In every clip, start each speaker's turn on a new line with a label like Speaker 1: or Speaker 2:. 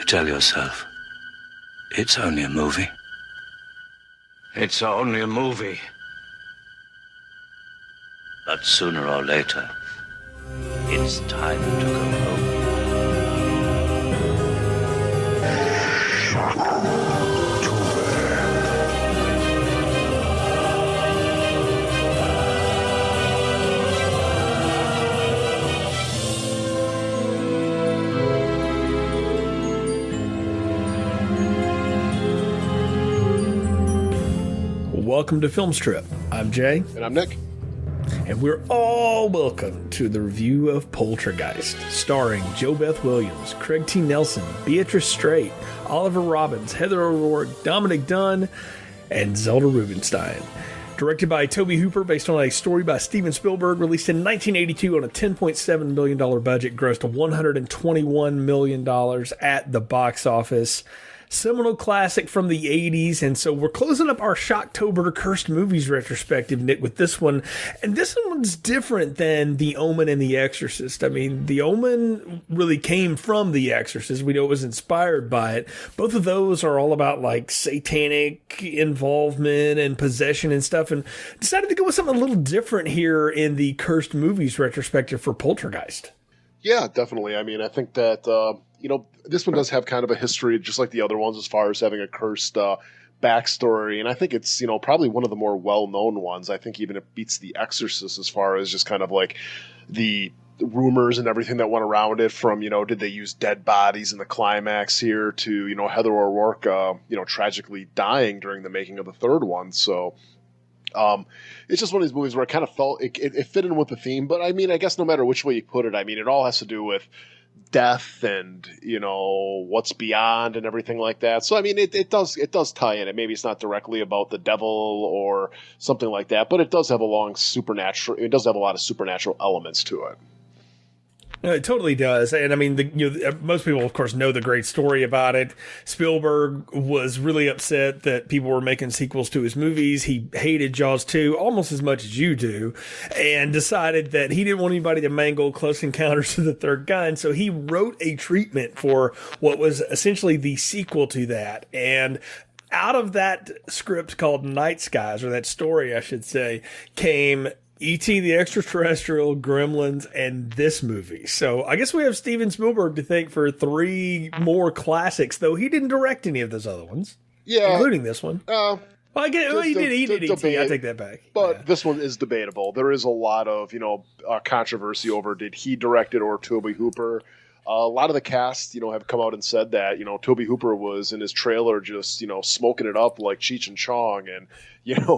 Speaker 1: tell yourself, it's only a movie. It's only a movie. But sooner or later, it's time to go home.
Speaker 2: Welcome to Film Strip. I'm Jay.
Speaker 3: And I'm Nick.
Speaker 2: And we're all welcome to the review of Poltergeist, starring Joe Beth Williams, Craig T. Nelson, Beatrice Straight, Oliver Robbins, Heather O'Rourke, Dominic Dunn, and Zelda Rubinstein. Directed by Tobe Hooper, based on a story by Steven Spielberg, released in 1982 on a $10.7 million budget, grossed $121 million at the box office. Seminal classic from the 80s, and so we're closing up our Shocktober Cursed Movies retrospective, Nick, with this one. And this one's different than The Omen and The Exorcist. I mean, The Omen really came from The Exorcist. We know it was inspired by it. Both of those are all about, like, satanic involvement and possession and stuff, and decided to go with something a little different here in the Cursed Movies retrospective for Poltergeist.
Speaker 3: Yeah, definitely. I mean, I think that, this one does have kind of a history, just like the other ones, as far as having a cursed backstory. And I think it's, probably one of the more well-known ones. I think even it beats The Exorcist as far as just kind of like the rumors and everything that went around it, from, did they use dead bodies in the climax here, to, Heather O'Rourke, tragically dying during the making of the third one. So it's just one of these movies where it kind of felt it fit in with the theme. But I mean, I guess no matter which way you put it, I mean, it all has to do with death and, what's beyond and everything like that. So I mean, it does tie in. And maybe it's not directly about the devil or something like that, but it does have a lot of supernatural elements to it.
Speaker 2: It totally does. And I mean, most people, of course, know the great story about it. Spielberg was really upset that people were making sequels to his movies. He hated Jaws 2 almost as much as you do, and decided that he didn't want anybody to mangle Close Encounters of the Third Kind. So he wrote a treatment for what was essentially the sequel to that. And out of that script called Night Skies, or that story, I should say, came E.T. the Extraterrestrial, Gremlins, and this movie. So I guess we have Steven Spielberg to thank for 3 more classics, though he didn't direct any of those other ones. Yeah. Including this one. He did E.T. I take that back.
Speaker 3: But This one is debatable. There is a lot of, controversy over did he direct it or Tobe Hooper. A lot of the cast, have come out and said that, Tobe Hooper was in his trailer just, smoking it up like Cheech and Chong, and,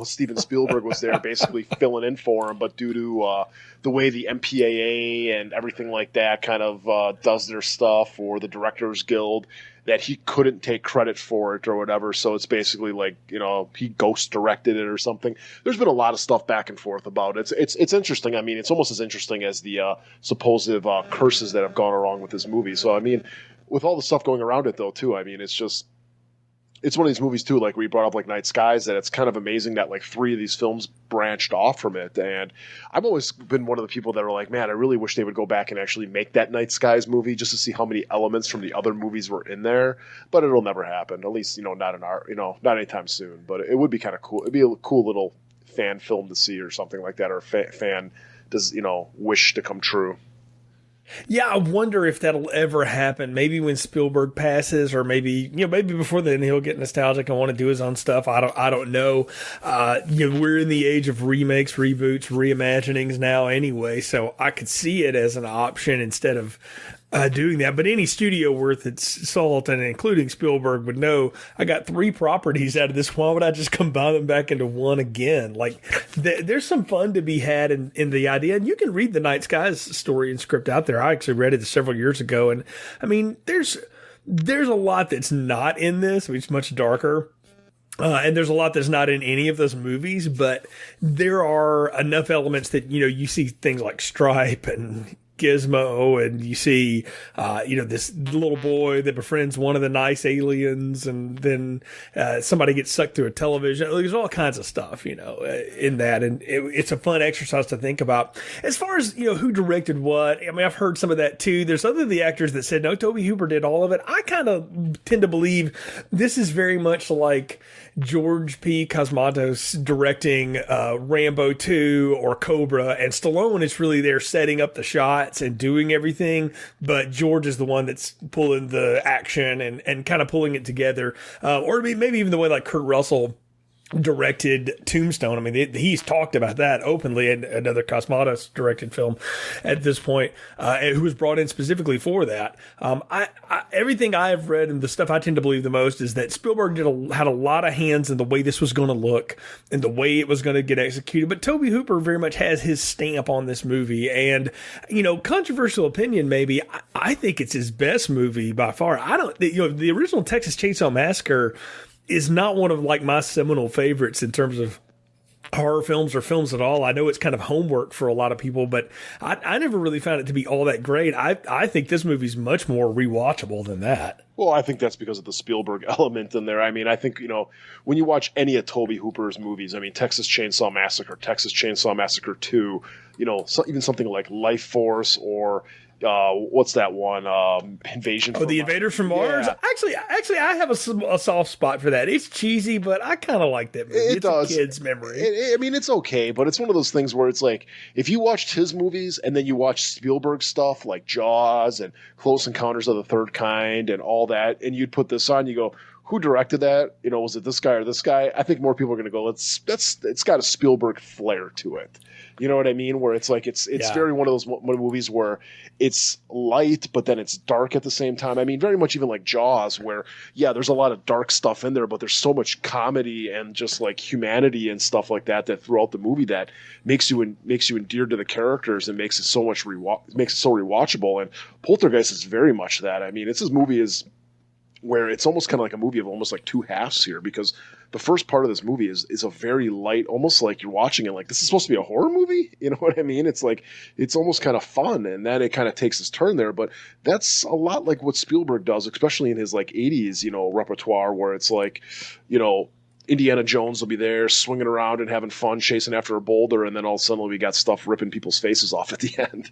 Speaker 3: Steven Spielberg was there basically filling in for him. But due to the way the MPAA and everything like that kind of does their stuff, or the Directors Guild, that he couldn't take credit for it or whatever. So it's basically like, he ghost directed it or something. There's been a lot of stuff back and forth about it. It's interesting. I mean, it's almost as interesting as the supposed curses that have gone along with this movie. So, I mean, with all the stuff going around it, though, too, I mean, it's one of these movies, too, like we brought up, like Night Skies, that it's kind of amazing that, like, 3 of these films branched off from it. And I've always been one of the people that are like, man, I really wish they would go back and actually make that Night Skies movie just to see how many elements from the other movies were in there. But it'll never happen, at least, not in our, not anytime soon. But it would be kind of cool. It'd be a cool little fan film to see or something like that, or fan does, wish to come true.
Speaker 2: Yeah, I wonder if that'll ever happen. Maybe when Spielberg passes, or maybe before then he'll get nostalgic and want to do his own stuff. I don't know. We're in the age of remakes, reboots, reimaginings now anyway, so I could see it as an option instead of doing that. But any studio worth its salt, and including Spielberg, would know I got 3 properties out of this. Why would I just combine them back into one again? Like, there's some fun to be had in the idea. And you can read the Night Skies story and script out there. I actually read it several years ago. And I mean, there's a lot that's not in this, which is much darker. And there's a lot that's not in any of those movies, but there are enough elements that, you see things like Stripe and Gizmo, and you see, this little boy that befriends one of the nice aliens, and then somebody gets sucked through a television. There's all kinds of stuff, in that, and it's a fun exercise to think about. As far as, who directed what, I mean, I've heard some of that too. There's other of the actors that said, no, Tobe Hooper did all of it. I kind of tend to believe this is very much like George P. Cosmatos directing Rambo 2 or Cobra, and Stallone is really there setting up the shots and doing everything, but George is the one that's pulling the action and kind of pulling it together. Or maybe even the way like Kurt Russell directed Tombstone. I mean, he's talked about that openly in another Cosmatos directed film at this point, who was brought in specifically for that. Everything I have read and the stuff I tend to believe the most is that Spielberg had a lot of hands in the way this was going to look and the way it was going to get executed. But Tobe Hooper very much has his stamp on this movie. And, controversial opinion, maybe, I think it's his best movie by far. The original Texas Chainsaw Massacre is not one of like my seminal favorites in terms of horror films or films at all. I know it's kind of homework for a lot of people, but I never really found it to be all that great. I think this movie's much more rewatchable than that.
Speaker 3: Well, I think that's because of the Spielberg element in there. I mean, I think, when you watch any of Tobe Hooper's movies, I mean, Texas Chainsaw Massacre, Texas Chainsaw Massacre 2, even something like Life Force or what's that one? Invasion.
Speaker 2: Oh, the Invaders from Mars.
Speaker 3: Yeah.
Speaker 2: Actually, I have a soft spot for that. It's cheesy, but I kind of like that movie. It's a kid's memory.
Speaker 3: It's okay, but it's one of those things where it's like if you watched his movies and then you watch Spielberg stuff like Jaws and Close Encounters of the Third Kind and all that, and you'd put this on, you go, who directed that? Was it this guy or this guy? I think more people are going to go, it's got a Spielberg flair to it. You know what I mean? Where it's like it's very one of those movies where it's light, but then it's dark at the same time. I mean, very much even like Jaws, where there's a lot of dark stuff in there, but there's so much comedy and just like humanity and stuff like that throughout the movie that makes you endeared to the characters and makes it so rewatchable. And Poltergeist is very much that. I mean, his movie is where it's almost kind of like a movie of almost like two halves here, because the first part of this movie is a very light, almost like you're watching it like this is supposed to be a horror movie. You know what I mean? It's like, it's almost kind of fun, and then it kind of takes its turn there. But that's a lot like what Spielberg does, especially in his like 80s, repertoire, where it's like, Indiana Jones will be there swinging around and having fun chasing after a boulder, and then all of a sudden we got stuff ripping people's faces off at the end.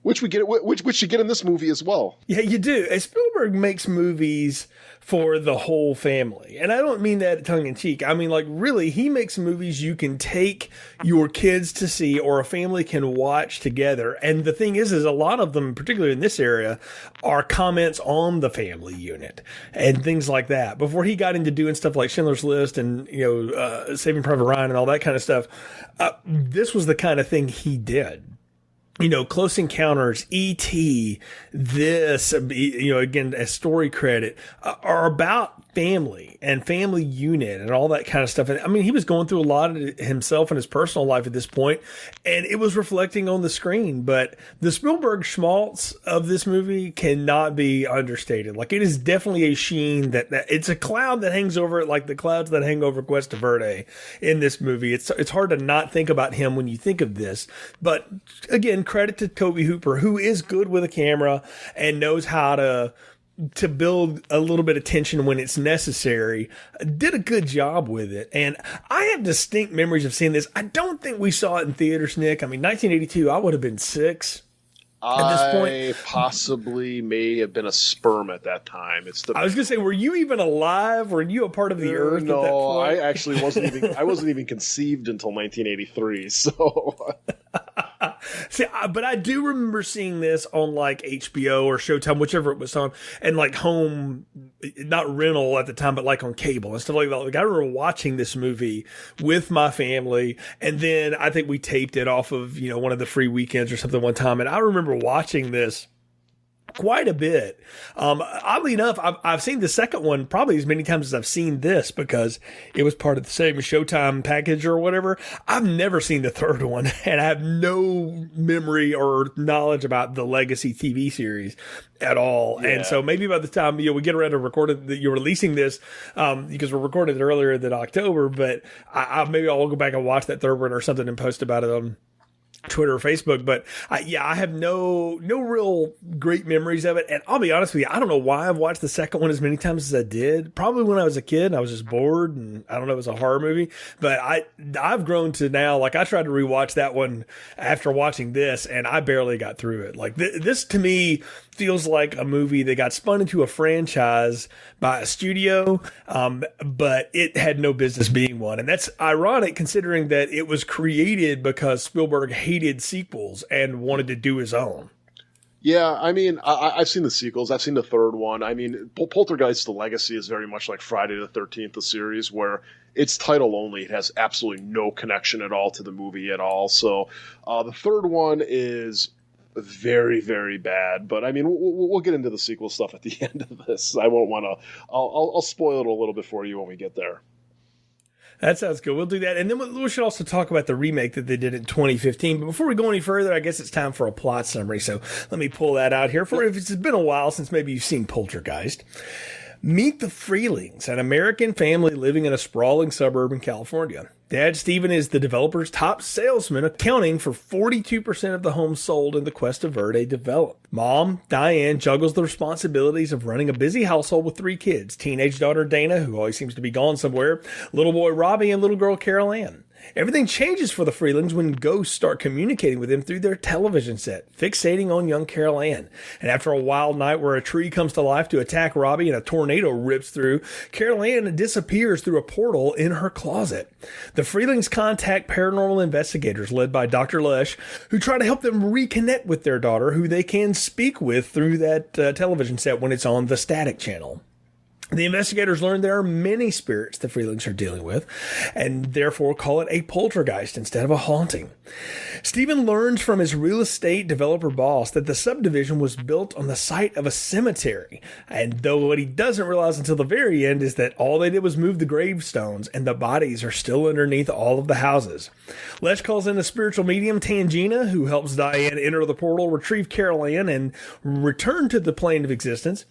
Speaker 3: Which you get in this movie as well.
Speaker 2: Yeah, you do. Spielberg makes movies for the whole family. And I don't mean that tongue in cheek. I mean, like, really, he makes movies you can take your kids to see or a family can watch together. And the thing is a lot of them, particularly in this area, are comments on the family unit and things like that. Before he got into doing stuff like Schindler's List and, Saving Private Ryan and all that kind of stuff, this was the kind of thing he did. Close Encounters, E.T., this, again, as story credit, are about family and family unit and all that kind of stuff. And I mean, he was going through a lot of himself in his personal life at this point, and it was reflecting on the screen. But the Spielberg schmaltz of this movie cannot be understated. Like, it is definitely a sheen that it's a cloud that hangs over it, like the clouds that hang over Cuesta Verde in this movie. It's hard to not think about him when you think of this. But again, credit to Tobe Hooper, who is good with a camera and knows how to build a little bit of tension when it's necessary. Did a good job with it. And I have distinct memories of seeing this. I don't think we saw it in theaters, Nick. I mean, 1982, I would have been 6 at this point.
Speaker 3: I possibly may have been a sperm at that time.
Speaker 2: I was going to say, were you even alive? Were you a part of the earth
Speaker 3: no,
Speaker 2: at that point?
Speaker 3: I actually I wasn't even conceived until 1983, so...
Speaker 2: See, but I do remember seeing this on like HBO or Showtime, whichever it was on, and like home, not rental at the time, but like on cable and stuff like that. Like, I remember watching this movie with my family, and then I think we taped it off of, one of the free weekends or something one time, and I remember watching this quite a bit. Oddly enough, I've seen the second one probably as many times as I've seen this because it was part of the same Showtime package or whatever. I've never seen the third one, and I have no memory or knowledge about the Legacy TV series at all. Yeah. And so maybe by the time we get around to you're releasing this, because we're recording it earlier than October, but maybe I'll go back and watch that third one or something and post about it Twitter or Facebook, but I have no real great memories of it. And I'll be honest with you, I don't know why I've watched the second one as many times as I did. Probably when I was a kid and I was just bored, and I don't know, it was a horror movie. But I've grown to now, like, I tried to rewatch that one after watching this, and I barely got through it. Like, this to me feels like a movie that got spun into a franchise by a studio, but it had no business being one. And that's ironic considering that it was created because Spielberg hated sequels and wanted to do his own.
Speaker 3: Yeah, I mean, I've seen the sequels. I've seen the third one. I mean, Poltergeist: The Legacy is very much like Friday the 13th, the series, where it's title only. It has absolutely no connection at all to the movie at all. So the third one is very, very bad. But I mean, we'll get into the sequel stuff at the end of this. I won't want to. I'll spoil it a little bit for you when we get there.
Speaker 2: That sounds good. We'll do that. And then we should also talk about the remake that they did in 2015. But before we go any further, I guess it's time for a plot summary. So let me pull that out here. For if it's been a while since maybe you've seen Poltergeist. Meet the Freelings, an American family living in a sprawling suburb in California. Dad Stephen is the developer's top salesman, accounting for 42% of the homes sold in the Cuesta Verde development. Mom, Diane, juggles the responsibilities of running a busy household with 3 kids, teenage daughter Dana, who always seems to be gone somewhere, little boy Robbie, and little girl Carol Ann. Everything changes for the Freelings when ghosts start communicating with them through their television set, fixating on young Carol Ann. And after a wild night where a tree comes to life to attack Robbie and a tornado rips through, Carol Ann disappears through a portal in her closet. The Freelings contact paranormal investigators led by Dr. Lesh, who try to help them reconnect with their daughter, who they can speak with through that television set when it's on the static channel. The investigators learn there are many spirits the Freelings are dealing with, and therefore call it a poltergeist instead of a haunting. Stephen learns from his real estate developer boss that the subdivision was built on the site of a cemetery. And though what he doesn't realize until the very end is that all they did was move the gravestones, and the bodies are still underneath all of the houses. Lesh calls in the spiritual medium Tangina, who helps Diane enter the portal, retrieve Carol Ann, and return to the plane of existence.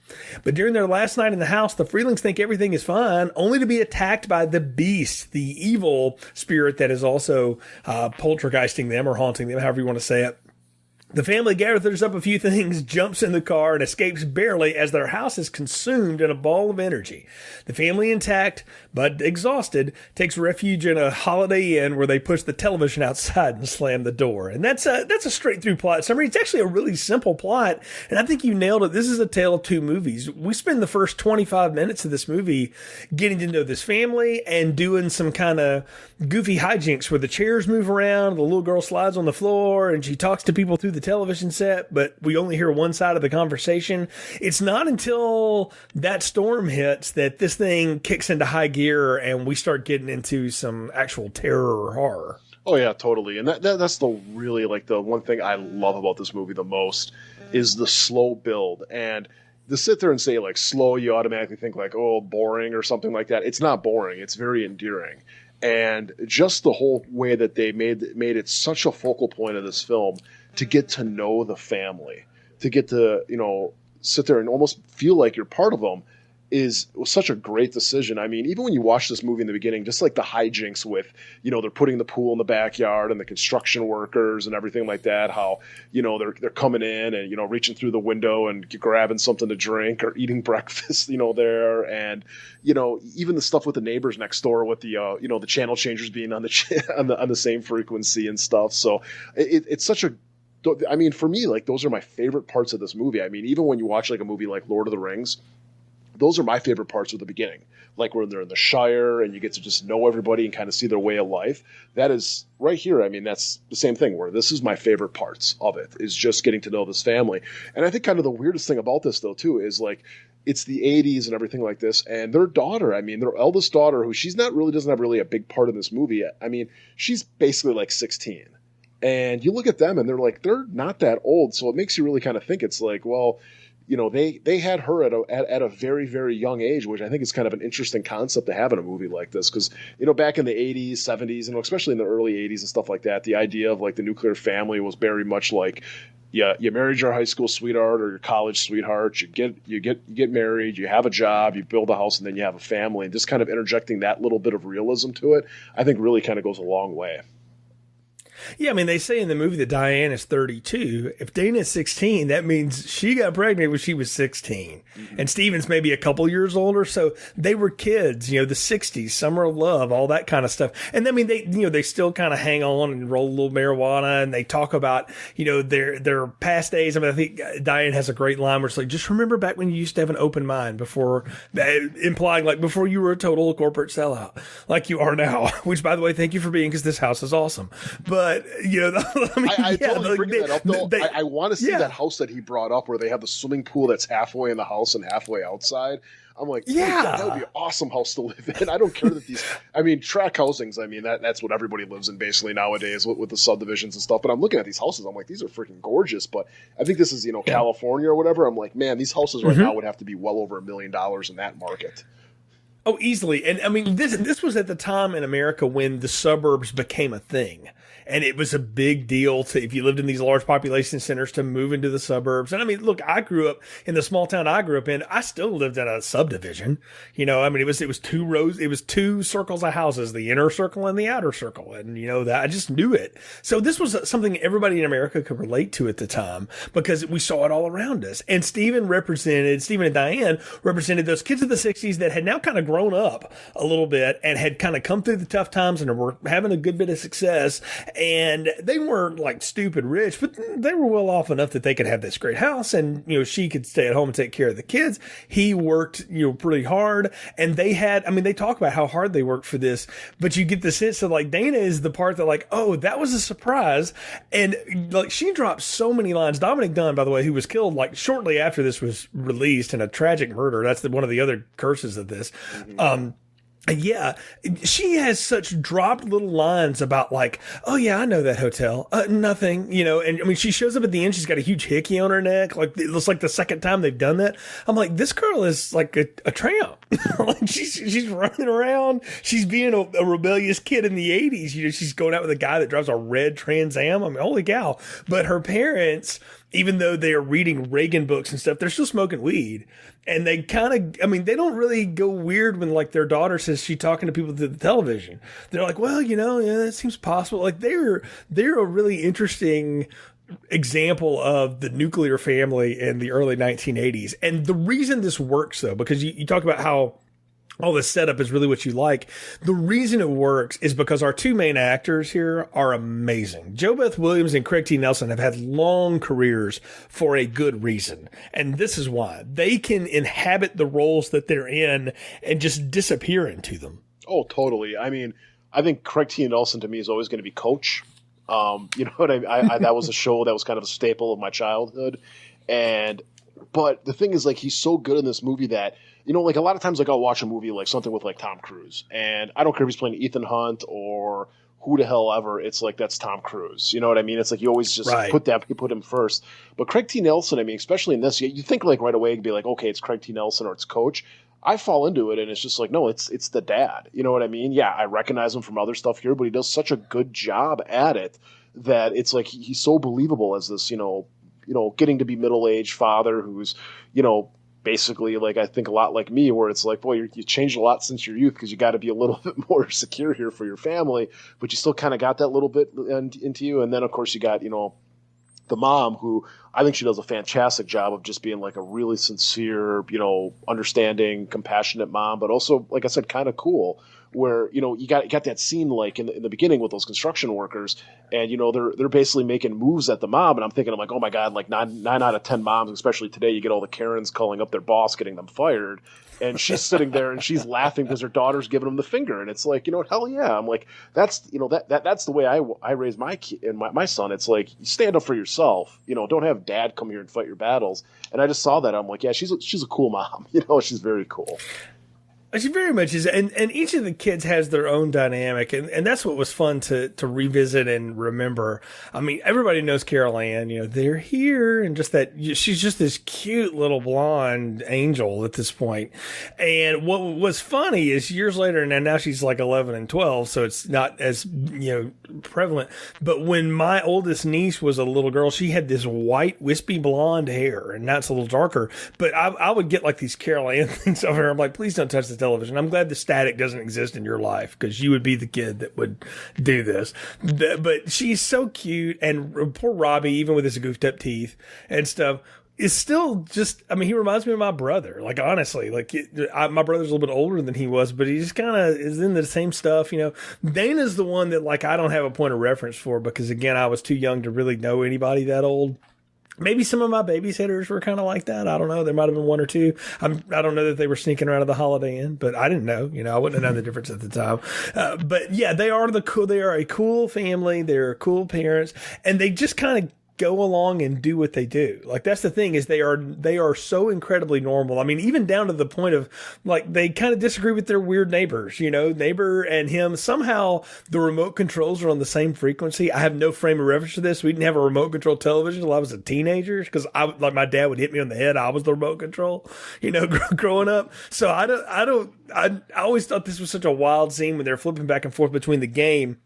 Speaker 2: But during their last night in the house, the Freelings think everything is fine, only to be attacked by the beast, the evil spirit that is also poltergeisting them or haunting them, however you want to say it. The family gathers up a few things, jumps in the car, and escapes barely as their house is consumed in a ball of energy. The family, intact but exhausted, takes refuge in a Holiday Inn where they push the television outside and slam the door. And that's a straight-through plot summary. It's actually a really simple plot, and I think you nailed it. This is a tale of two movies. We spend the first 25 minutes of this movie getting to know this family and doing some kind of goofy hijinks where the chairs move around, the little girl slides on the floor, and she talks to people through the television set, but we only hear one side of the conversation. It's not until that storm hits that this thing kicks into high gear and we start getting into some actual terror or horror.
Speaker 3: Oh yeah, totally. And that's the really, like, the one thing I love about this movie the most is the slow build. And to sit there and say, like, slow, you automatically think like, oh, boring or something like that. It's not boring. It's very endearing. And just the whole way that they made it such a focal point of this film to get to know the family, to get to, sit there and almost feel like you're part of them was such a great decision. I mean, even when you watch this movie in the beginning, just like the hijinks with, they're putting the pool in the backyard and the construction workers and everything like that, how, they're coming in and, reaching through the window and grabbing something to drink or eating breakfast, there. And, even the stuff with the neighbors next door with the, the channel changers being on the same frequency and stuff. So it's such a, I mean, for me, like, those are my favorite parts of this movie. I mean, even when you watch like a movie like Lord of the Rings, those are my favorite parts of the beginning. Like when they're in the Shire and you get to just know everybody and kind of see their way of life. That is right here. I mean, that's the same thing where this is my favorite parts of it, is just getting to know this family. And I think kind of the weirdest thing about this though, too, is like, it's the 80s and everything like this. And their daughter, I mean, their eldest daughter, who doesn't have really a big part in this movie yet. I mean, she's basically like 16. And you look at them and they're not that old. So it makes you really kind of think, it's like, well, they had her at a very, very young age, which I think is kind of an interesting concept to have in a movie like this. Because, back in the 80s, 70s, and especially in the early 80s and stuff like that, the idea of like the nuclear family was very much like, yeah, you married your high school sweetheart or your college sweetheart, you get married, you have a job, you build a house, and then you have a family. And just kind of interjecting that little bit of realism to it, I think really kind of goes a long way.
Speaker 2: Yeah, I mean, they say in the movie that Diane is 32. If Dana's 16, that means she got pregnant when she was 16. Mm-hmm. And Steven's maybe a couple years older. So they were kids, the 60s, Summer of Love, all that kind of stuff. And I mean, they still kind of hang on and roll a little marijuana, and they talk about, their past days. I mean, I think Diane has a great line where it's like, just remember back when you used to have an open mind before, implying like before you were a total corporate sellout, like you are now, which by the way, thank you for being, because this house is awesome. But
Speaker 3: I totally bring that up though. I want to see that house that he brought up where they have the swimming pool that's halfway in the house and halfway outside. I'm like, that would be an awesome house to live in. I don't care that tract housings, that's what everybody lives in basically nowadays with the subdivisions and stuff. But I'm looking at these houses, I'm like, these are freaking gorgeous. But I think this is, California or whatever. I'm like, man, these houses right now would have to be well over $1 million in that market.
Speaker 2: Oh, easily. And I mean, this was at the time in America when the suburbs became a thing. And it was a big deal if you lived in these large population centers, to move into the suburbs. And I mean, look, I grew up in the small town I grew up in. I still lived in a subdivision. It was 2 rows. It was 2 circles of houses, the inner circle and the outer circle. And, that I just knew it. So this was something everybody in America could relate to at the time, because we saw it all around us. And Stephen and Diane represented those kids of the 60s that had now kind of grown up a little bit and had kind of come through the tough times and were having a good bit of success. And they weren't like stupid rich, but they were well off enough that they could have this great house, and, she could stay at home and take care of the kids. He worked, pretty hard, and they talk about how hard they worked for this, but you get the sense that like Dana is the part that like, oh, that was a surprise. And like she dropped so many lines. Dominic Dunn, by the way, who was killed like shortly after this was released in a tragic murder. That's one of the other curses of this. Yeah, she has such dropped little lines about like, oh yeah, I know that hotel. Nothing, and I mean, she shows up at the end. She's got a huge hickey on her neck. Like it looks like the second time they've done that. I'm like, this girl is like a tramp. Like she's running around. She's being a rebellious kid in the 80s. She's going out with a guy that drives a red Trans Am. I mean, holy cow. But her parents, even though they are reading Reagan books and stuff, they're still smoking weed. And they kind of, they don't really go weird when like their daughter says she's talking to people through the television. They're like, well, that seems possible. Like they're a really interesting example of the nuclear family in the early 1980s. And the reason this works though, because you talk about how all this setup is really what you like. The reason it works is because our 2 main actors here are amazing. JoBeth Williams and Craig T. Nelson have had long careers for a good reason. And this is why. They can inhabit the roles that they're in and just disappear into them.
Speaker 3: Oh, totally. I mean, I think Craig T. Nelson to me is always going to be Coach. You know what I that was a show that was kind of a staple of my childhood. But the thing is, like, he's so good in this movie that, like a lot of times, like I'll watch a movie like something with like Tom Cruise, and I don't care if he's playing Ethan Hunt or who the hell ever. It's like, that's Tom Cruise. You know what I mean? It's like you always just put him first. But Craig T. Nelson, especially in this, you think like right away, you'd be like, okay, it's Craig T. Nelson or it's Coach. I fall into it, and it's just like, no, it's the dad. You know what I mean? Yeah, I recognize him from other stuff here, but he does such a good job at it that it's like he's so believable as this, getting to be middle-aged father who's, basically, like, I think a lot like me, where it's like, boy, you changed a lot since your youth because you got to be a little bit more secure here for your family, but you still kind of got that little bit into you. And then, of course, you got, the mom, who I think she does a fantastic job of just being like a really sincere, understanding, compassionate mom, but also, like I said, kind of cool. Where you got that scene like in the beginning with those construction workers, and they're basically making moves at the mom, and I'm thinking, I'm like, oh my god, like nine out of 10 moms, especially today, you get all the Karens calling up their boss, getting them fired, and she's sitting there and she's laughing because her daughter's giving them the finger, and it's like, hell yeah, I'm like, that's that's the way I raise my kid and my son. It's like, you stand up for yourself, don't have dad come here and fight your battles. And I just saw that, I'm like, yeah, she's a cool mom, she's very cool.
Speaker 2: She very much is, and each of the kids has their own dynamic, and that's what was fun to revisit and remember. I mean, everybody knows Carol Ann, they're here, and just that she's just this cute little blonde angel at this point. And what was funny is years later, and now she's like 11 and 12, so it's not as prevalent. But when my oldest niece was a little girl, she had this white wispy blonde hair, and now it's a little darker. But I would get like these Carol Ann things over her. I'm like, please don't touch the television. I'm glad the static doesn't exist in your life because you would be the kid that would do this. But she's so cute, and poor Robbie, even with his goofed up teeth and stuff, is still just, I mean, he reminds me of my brother. Like, honestly, like my brother's a little bit older than he was, but he just kind of is in the same stuff, you know. Dana's the one that, like, I don't have a point of reference for because, again, I was too young to really know anybody that old. Maybe some of my babysitters were kind of like that. I don't know. There might have been one or two. I don't know that they were sneaking around at the Holiday Inn, but I didn't know. You know, I wouldn't have known the difference at the time. But yeah, they are They are a cool family. They're cool parents, and they just kind of go along and do what they do. Like, that's the thing, is they are so incredibly normal. I mean, even down to the point of, like, they kind of disagree with their weird neighbors, you know, neighbor and him. Somehow the remote controls are on the same frequency. I have no frame of reference for this. We didn't have a remote control television until I was a teenager because like my dad would hit me on the head. I was the remote control, you know, growing up. So I always thought this was such a wild scene when they're flipping back and forth between the game.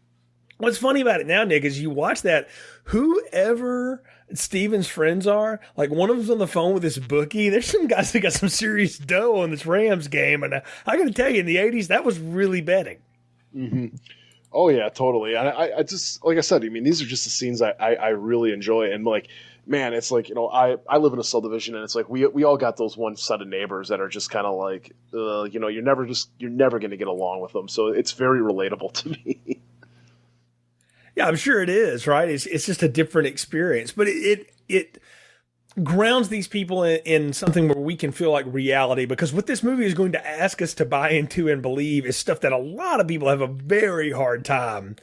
Speaker 2: What's funny about it now, Nick, is you watch that, whoever Steven's friends are, like, one of them's on the phone with this bookie. There's some guys that got some serious dough on this Rams game. And I got to tell you, in the 80s, that was really betting.
Speaker 3: Mm-hmm. Oh, yeah, totally. I just, like I said, I mean, these are just the scenes I really enjoy. And, like, man, it's like, you know, I live in a subdivision, and it's like we all got those one set of neighbors that are just kind of like, you know, you're never going to get along with them. So it's very relatable to me.
Speaker 2: Yeah, I'm sure it is, right? It's just a different experience, but it grounds these people in something where we can feel like reality, because what this movie is going to ask us to buy into and believe is stuff that a lot of people have a very hard time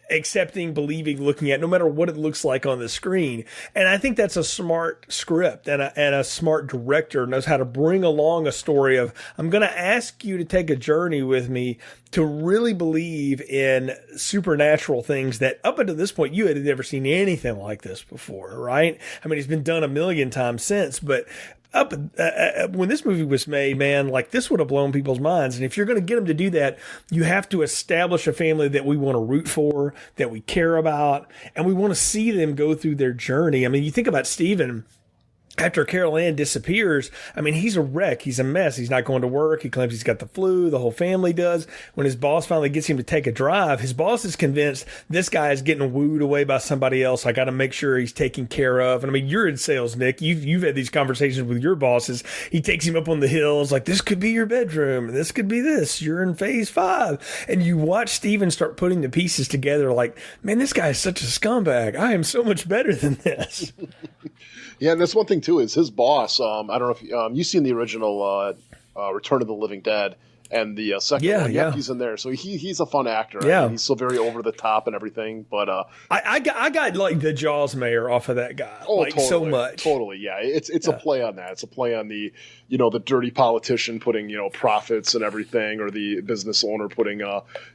Speaker 2: accepting, believing, looking at, no matter what it looks like on the screen. And I think that's a smart script, and a smart director knows how to bring along a story of, I'm going to ask you to take a journey with me to really believe in supernatural things that up until this point you had never seen anything like this before, right? I mean, it's been done a million times since, but when this movie was made, man, like, this would have blown people's minds. And if you're going to get them to do that, you have to establish a family that we want to root for, that we care about, and we want to see them go through their journey. I mean, you think about Steven. After Carol Ann disappears, I mean, he's a wreck. He's a mess. He's not going to work. He claims he's got the flu. The whole family does. When his boss finally gets him to take a drive, his boss is convinced this guy is getting wooed away by somebody else. I got to make sure he's taken care of. And I mean, you're in sales, Nick. You've had these conversations with your bosses. He takes him up on the hills, like, this could be your bedroom. This could be this. You're in phase 5. And you watch Steven start putting the pieces together like, man, this guy is such a scumbag. I am so much better than this.
Speaker 3: Yeah, and that's one thing too, is his boss. I don't know if you've seen the original Return of the Living Dead, and the second one.
Speaker 2: Yeah,
Speaker 3: he's in there, so he's a fun actor.
Speaker 2: Yeah,
Speaker 3: I mean, he's so very over the top and everything. But
Speaker 2: I got like the Jaws mayor off of that guy.
Speaker 3: Oh,
Speaker 2: like,
Speaker 3: totally,
Speaker 2: so much.
Speaker 3: Totally, yeah. It's a play on that. It's a play on the, you know, the dirty politician putting, you know, profits and everything, or the business owner putting,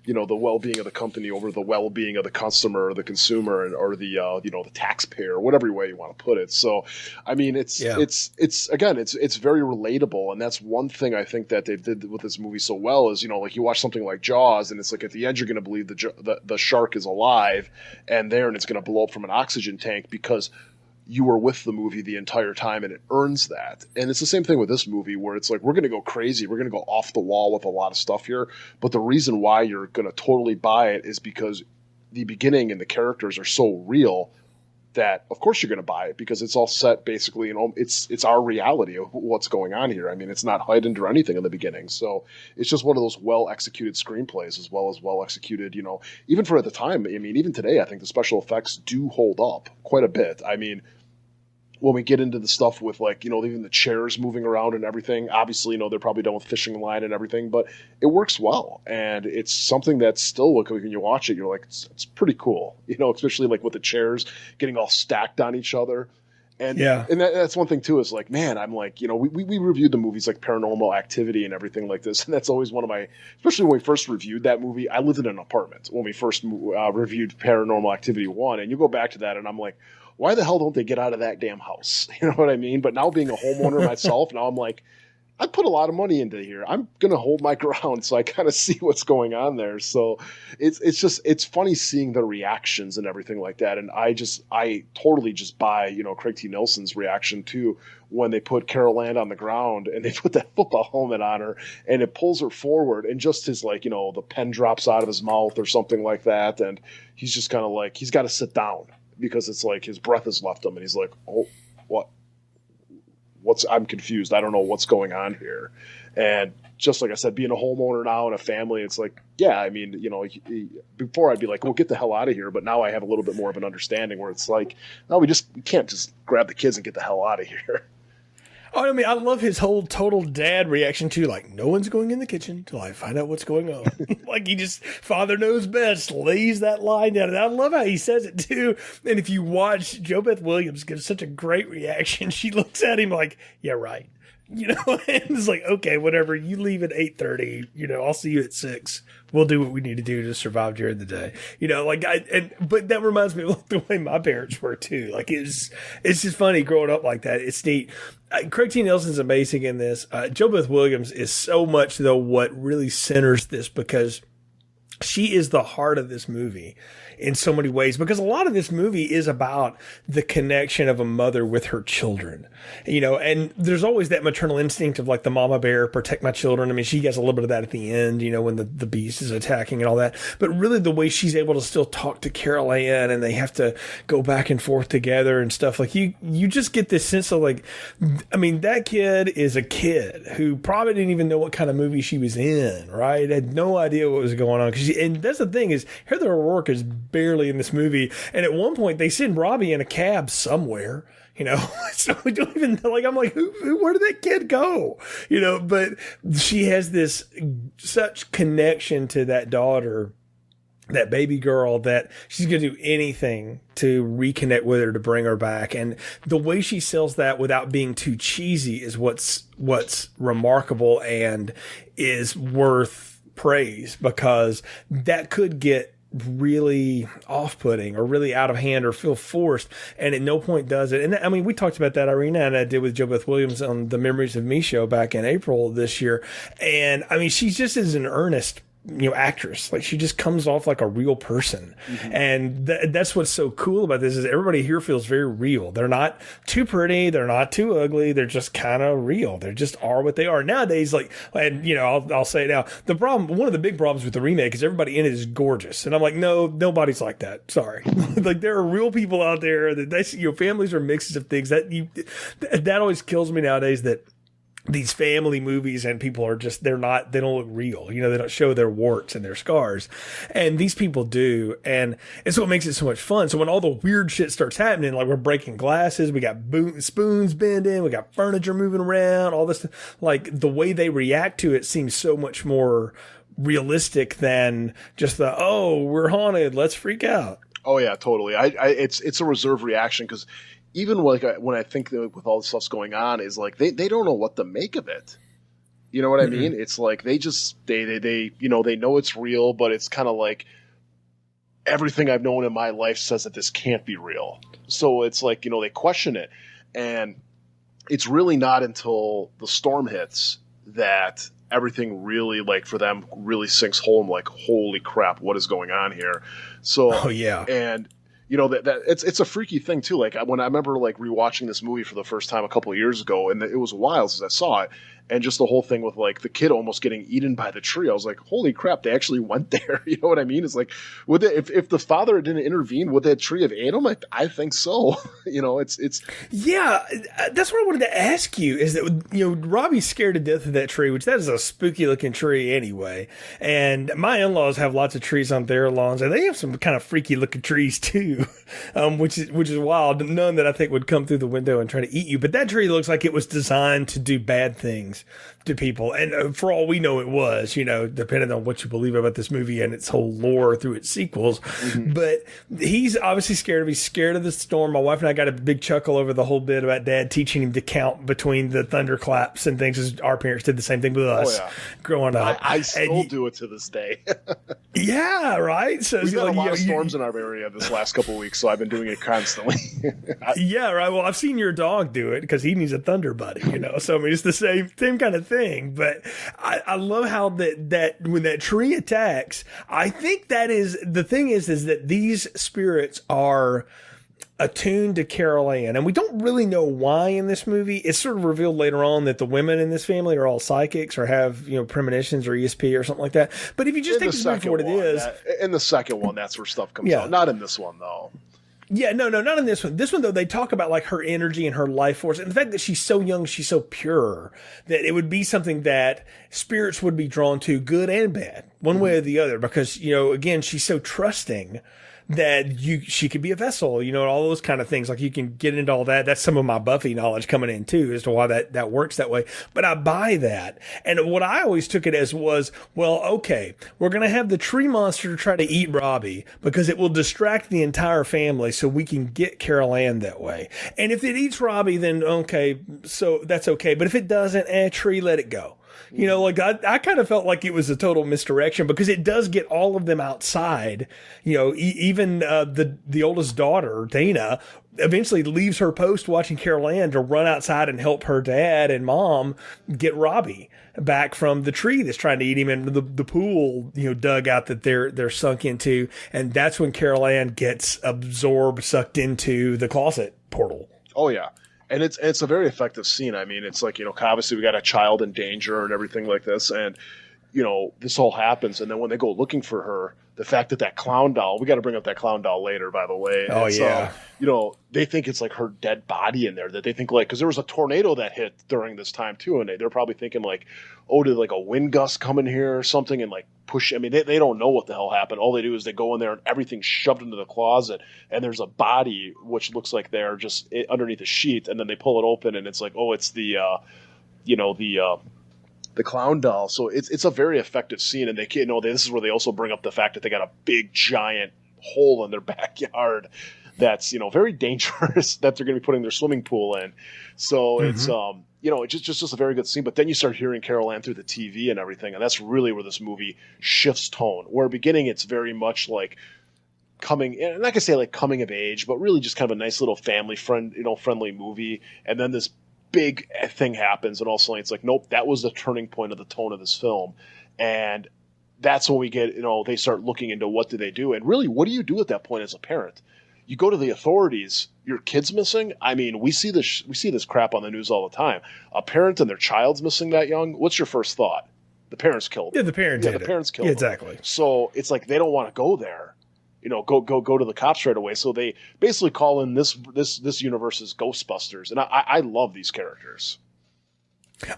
Speaker 3: you know, the well-being of the company over the well-being of the customer or the consumer, or the you know, the taxpayer, whatever way you want to put it. So, I mean, it's again, it's very relatable, and that's one thing I think that they did with this movie so well is, you know, like, you watch something like Jaws, and it's like, at the end you're going to believe the shark is alive and it's going to blow up from an oxygen tank because you were with the movie the entire time, and it earns that. And it's the same thing with this movie, where it's like, we're going to go crazy, we're going to go off the wall with a lot of stuff here, but the reason why you're going to totally buy it is because the beginning and the characters are so real that of course you're going to buy it, because it's all set basically, you know, it's our reality of what's going on here. I mean, it's not heightened or anything in the beginning. So it's just one of those well executed screenplays, as well as well executed, you know, even for at the time. I mean, even today, I think the special effects do hold up quite a bit. I mean, when we get into the stuff with, like, you know, even the chairs moving around and everything, obviously, you know, they're probably done with fishing line and everything, but it works well. And it's something that's still, like, when you watch it, you're like, it's pretty cool, you know, especially like with the chairs getting all stacked on each other. And
Speaker 2: yeah,
Speaker 3: and that's one thing too, is like, man, I'm like, you know, we reviewed the movies like Paranormal Activity and everything like this, and that's always one of my, especially when we first reviewed that movie. I lived in an apartment when we first reviewed Paranormal Activity 1, and you go back to that, and I'm like, why the hell don't they get out of that damn house? You know what I mean? But now, being a homeowner myself, now I'm like, I put a lot of money into here. I'm gonna hold my ground, so I kind of see what's going on there. So it's funny seeing the reactions and everything like that. And I totally just buy, you know, Craig T. Nelson's reaction too when they put Carol Ann on the ground and they put that football helmet on her and it pulls her forward and just his, like, you know, the pen drops out of his mouth or something like that, and he's just kind of like he's got to sit down because it's like his breath has left him and he's like, oh, what? I'm confused. I don't know what's going on here. And just like I said, being a homeowner now and a family, it's like, yeah, I mean, you know, before I'd be like, well, get the hell out of here. But now I have a little bit more of an understanding where it's like, no, we can't just grab the kids and get the hell out of here.
Speaker 2: Oh, I mean, I love his whole total dad reaction to, like, no one's going in the kitchen till I find out what's going on. Like, he just, father knows best, lays that line down. And I love how he says it, too. And if you watch, Jo Beth Williams gives such a great reaction. She looks at him like, yeah, right. You know, and it's like, okay, whatever. You leave at 8:30. You know, I'll see you at 6. We'll do what we need to do to survive during the day. You know, like but that reminds me of the way my parents were too. Like it's just funny growing up like that. It's neat. Craig T. Nelson's amazing in this. Jo Beth Williams is so much though what really centers this because she is the heart of this movie in so many ways, because a lot of this movie is about the connection of a mother with her children, you know, and there's always that maternal instinct of like the mama bear, protect my children. I mean, she gets a little bit of that at the end, you know, when the beast is attacking and all that, but really the way she's able to still talk to Carol Ann and they have to go back and forth together and stuff, like you just get this sense of like, I mean, that kid is a kid who probably didn't even know what kind of movie she was in, right? Had no idea what was going on. And that's the thing is Heather O'Rourke is barely in this movie, and at one point they send Robbie in a cab somewhere, you know, so we don't even know, like, I'm like, where did that kid go, you know? But she has this such connection to that daughter, that baby girl, that she's going to do anything to reconnect with her, to bring her back. And the way she sells that without being too cheesy is what's remarkable and is worth praise, because that could get really off-putting or really out of hand or feel forced, and at no point does it. And I mean, we talked about that, Irina and I did with Jo Beth Williams on the Memories of Me show back in April of this year. And I mean, she just is an earnest, you know, actress. Like, she just comes off like a real person. Mm-hmm. And that's what's so cool about this is everybody here feels very real. They're not too pretty. They're not too ugly. They're just kind of real. They just are what they are. Nowadays, like, and you know, I'll say it now, one of the big problems with the remake is everybody in it is gorgeous. And I'm like, no, nobody's like that. Sorry. Like, there are real people out there that you know, families are mixes of things that always kills me nowadays, that these family movies and people are just, they don't look real. You know, they don't show their warts and their scars. And these people do. And it's what makes it so much fun. So when all the weird shit starts happening, like we're breaking glasses, we got spoons bending, we got furniture moving around, all this, like the way they react to it seems so much more realistic than just oh, we're haunted, let's freak out.
Speaker 3: Oh yeah, totally. It's a reserved reaction, because even like when I think that with all the stuff's going on, is like they don't know what to make of it. You know what I mean? It's like they just they you know, they know it's real, but it's kind of like everything I've known in my life says that this can't be real. So it's like, you know, they question it, and it's really not until the storm hits that everything really, like, for them really sinks home. Like, holy crap, what is going on here? So
Speaker 2: oh yeah,
Speaker 3: and you know, that it's a freaky thing too. Like, when I remember like rewatching this movie for the first time a couple of years ago, and it was a while since I saw it, and just the whole thing with like the kid almost getting eaten by the tree. I was like, holy crap, they actually went there. You know what I mean? It's like, would they, if the father didn't intervene, would that tree have ate him? I think so. You know, it's
Speaker 2: yeah. That's what I wanted to ask you, is that, you know, Robbie's scared to death of that tree, which that is a spooky looking tree anyway. And my in-laws have lots of trees on their lawns, and they have some kind of freaky looking trees too, which is wild. None that I think would come through the window and try to eat you. But that tree looks like it was designed to do bad things to people, and for all we know it was, you know, depending on what you believe about this movie and its whole lore through its sequels. Mm-hmm. But he's obviously scared of the storm. My wife and I got a big chuckle over the whole bit about Dad teaching him to count between the thunderclaps and things, as our parents did the same thing with us growing up.
Speaker 3: I still do it to this day.
Speaker 2: Yeah, right. So
Speaker 3: we've had a lot of storms in our area this last couple of weeks, so I've been doing it constantly.
Speaker 2: Yeah, right. Well, I've seen your dog do it because he needs a thunder buddy, you know. So I mean, it's the same kind of thing. thing. But I love how that when that tree attacks, I think that is the thing is that these spirits are attuned to Carol Ann, and we don't really know why in this movie. It's sort of revealed later on that the women in this family are all psychics or have premonitions or ESP or something like that. But if you just take this movie for what it is,
Speaker 3: in the second one, that's where stuff comes out. Not in this one though.
Speaker 2: Yeah, no, not in this one. This one, though, they talk about like her energy and her life force, and the fact that she's so young, she's so pure, that it would be something that spirits would be drawn to, good and bad, one way or the other, because, again, she's so trusting that she could be a vessel, and all those kind of things. Like, you can get into all that. That's some of my Buffy knowledge coming in too, as to why that works that way. But I buy that. And what I always took it as was, well, okay, we're going to have the tree monster try to eat Robbie because it will distract the entire family so we can get Carol Ann that way. And if it eats Robbie, then okay, so that's okay. But if it doesn't, tree, let it go. I kind of felt like it was a total misdirection because it does get all of them outside. Even the oldest daughter, Dana, eventually leaves her post watching Carol Ann to run outside and help her dad and mom get Robbie back from the tree that's trying to eat him into the pool, dugout that they're sunk into. And that's when Carol Ann gets sucked into the closet portal.
Speaker 3: Oh, yeah. And it's a very effective scene. I mean, it's like, obviously we got a child in danger and everything like this. And, this all happens. And then when they go looking for her, the fact that clown doll, we got to bring up that clown doll later, by the way.
Speaker 2: Oh, yeah.
Speaker 3: They think it's like her dead body in there, that they think like, because there was a tornado that hit during this time too. And they're probably thinking like, oh, did like a wind gust come in here or something and like push? I mean, they don't know what the hell happened. All they do is they go in there and everything's shoved into the closet and there's a body, which looks like they're just underneath a sheet. And then they pull it open and it's like, oh, it's the clown doll. So it's a very effective scene. And this is where they also bring up the fact that they got a big giant hole in their backyard that's, very dangerous that they're going to be putting their swimming pool in. So it's, it's just a very good scene. But then you start hearing Carol Ann through the TV and everything. And that's really where this movie shifts tone. Where beginning, it's very much like coming, and I'm not gonna say like coming of age, but really just kind of a nice little family friendly movie. And then this big thing happens, and all of a sudden it's like, nope, that was the turning point of the tone of this film. And that's when we get, they start looking into what do they do. And really, what do you do at that point as a parent? You go to the authorities, your kid's missing. I mean, we see this crap on the news all the time. A parent and their child's missing that young. What's your first thought? The parents killed them.
Speaker 2: Yeah, the parents did.
Speaker 3: The parents killed them.
Speaker 2: Exactly.
Speaker 3: So it's like they don't want to go there. Go to the cops right away. So they basically call in this universe's Ghostbusters, and I love these characters.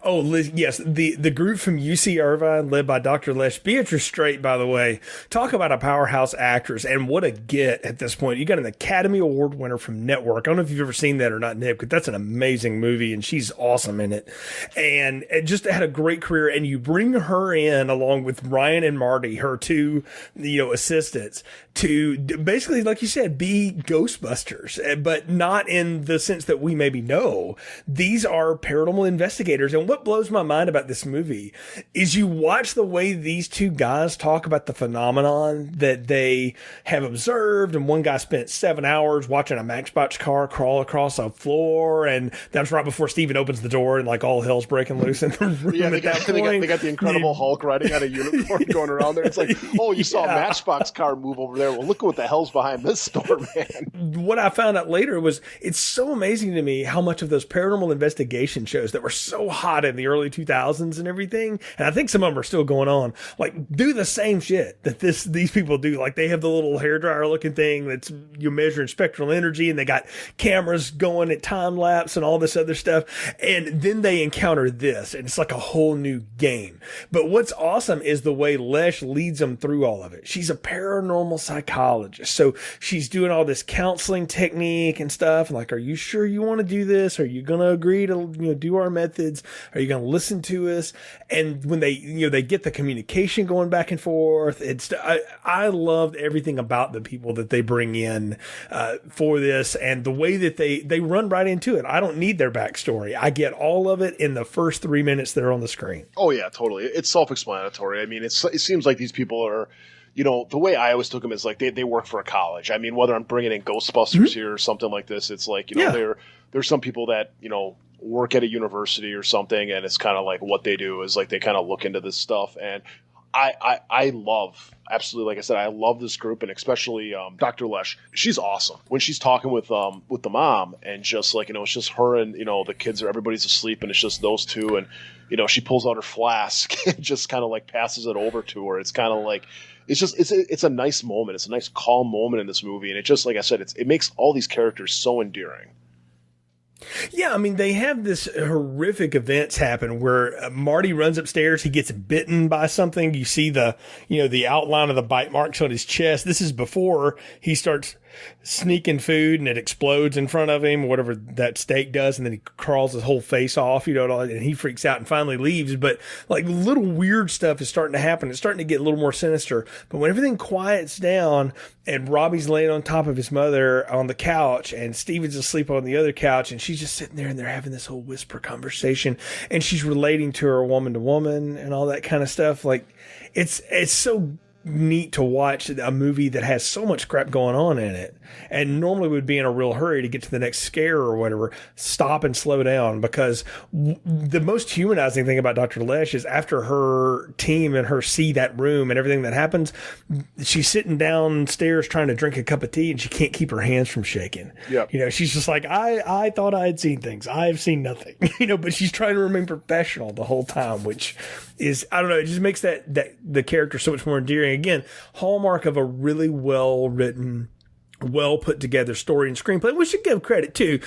Speaker 2: Oh, yes. The group from UC Irvine, led by Dr. Lesh. Beatrice Straight, by the way, talk about a powerhouse actress, and what a get at this point. You got an Academy Award winner from Network. I don't know if you've ever seen that or not, Nick, but that's an amazing movie, and she's awesome in it. And it just had a great career, and you bring her in along with Ryan and Marty, her two, assistants, to basically, like you said, be Ghostbusters, but not in the sense that we maybe know. These are paranormal investigators. And what blows my mind about this movie is you watch the way these two guys talk about the phenomenon that they have observed. And one guy spent 7 hours watching a Matchbox car crawl across a floor. And that's right before Steven opens the door and like all hell's breaking loose in the room.
Speaker 3: Yeah, they got the Incredible Hulk riding on a unicorn going around there. It's like, oh, you saw a Matchbox car move over there. Well, look what the hell's behind this store, man.
Speaker 2: What I found out later was it's so amazing to me how much of those paranormal investigation shows that were so hot in the early 2000s and everything, and I think some of them are still going on, like do the same shit that these people do. Like they have the little hairdryer looking thing that's you're measuring spectral energy, and they got cameras going at time lapse and all this other stuff, and then they encounter this, and it's like a whole new game. But what's awesome is the way Lesh leads them through all of it. She's a paranormal psychologist, so she's doing all this counseling technique and stuff, and like, are you sure you want to do this? Are you gonna agree to do our methods? Are you going to listen to us? And when they get the communication going back and forth, I loved everything about the people that they bring in for this, and the way that they run right into it. I don't need their backstory. I get all of it in the first 3 minutes that are on the screen.
Speaker 3: Oh yeah, totally. It's self-explanatory. I mean, it seems like these people are, the way I always took them is like they work for a college. I mean, whether I'm bringing in Ghostbusters here or something like this, it's like, there's some people that, you know, work at a university or something, and it's kind of like what they do is like they kind of look into this stuff. And I love, absolutely, like I said, I love this group, and especially Dr. Lesh. She's awesome when she's talking with the mom, and just like, you know, it's just her and, you know, the kids are, everybody's asleep, and it's just those two, and, you know, she pulls out her flask and just kind of like passes it over to her. It's kind of like, it's a nice moment. It's a nice calm moment in this movie, and it just, like I said, it makes all these characters so endearing.
Speaker 2: Yeah, I mean, they have this horrific events happen where Marty runs upstairs. He gets bitten by something. You see the outline of the bite marks on his chest. This is before he starts sneaking food and it explodes in front of him, whatever that steak does. And then he crawls his whole face off, you know, and he freaks out and finally leaves. But like little weird stuff is starting to happen. It's starting to get a little more sinister. But when everything quiets down and Robbie's laying on top of his mother on the couch and Steven's asleep on the other couch and she's just sitting there and they're having this whole whisper conversation and she's relating to her woman to woman and all that kind of stuff. Like it's so neat to watch a movie that has so much crap going on in it, and normally would be in a real hurry to get to the next scare or whatever, stop and slow down, because the most humanizing thing about Dr. Lesh is after her team and her see that room and everything that happens, she's sitting downstairs trying to drink a cup of tea and she can't keep her hands from shaking.
Speaker 3: Yeah,
Speaker 2: you know, she's just like, I thought I had seen things, I've seen nothing. You know, but she's trying to remain professional the whole time, which is, I don't know, it just makes that the character so much more endearing. Again, hallmark of a really well written, well put together story and screenplay. We should give credit too.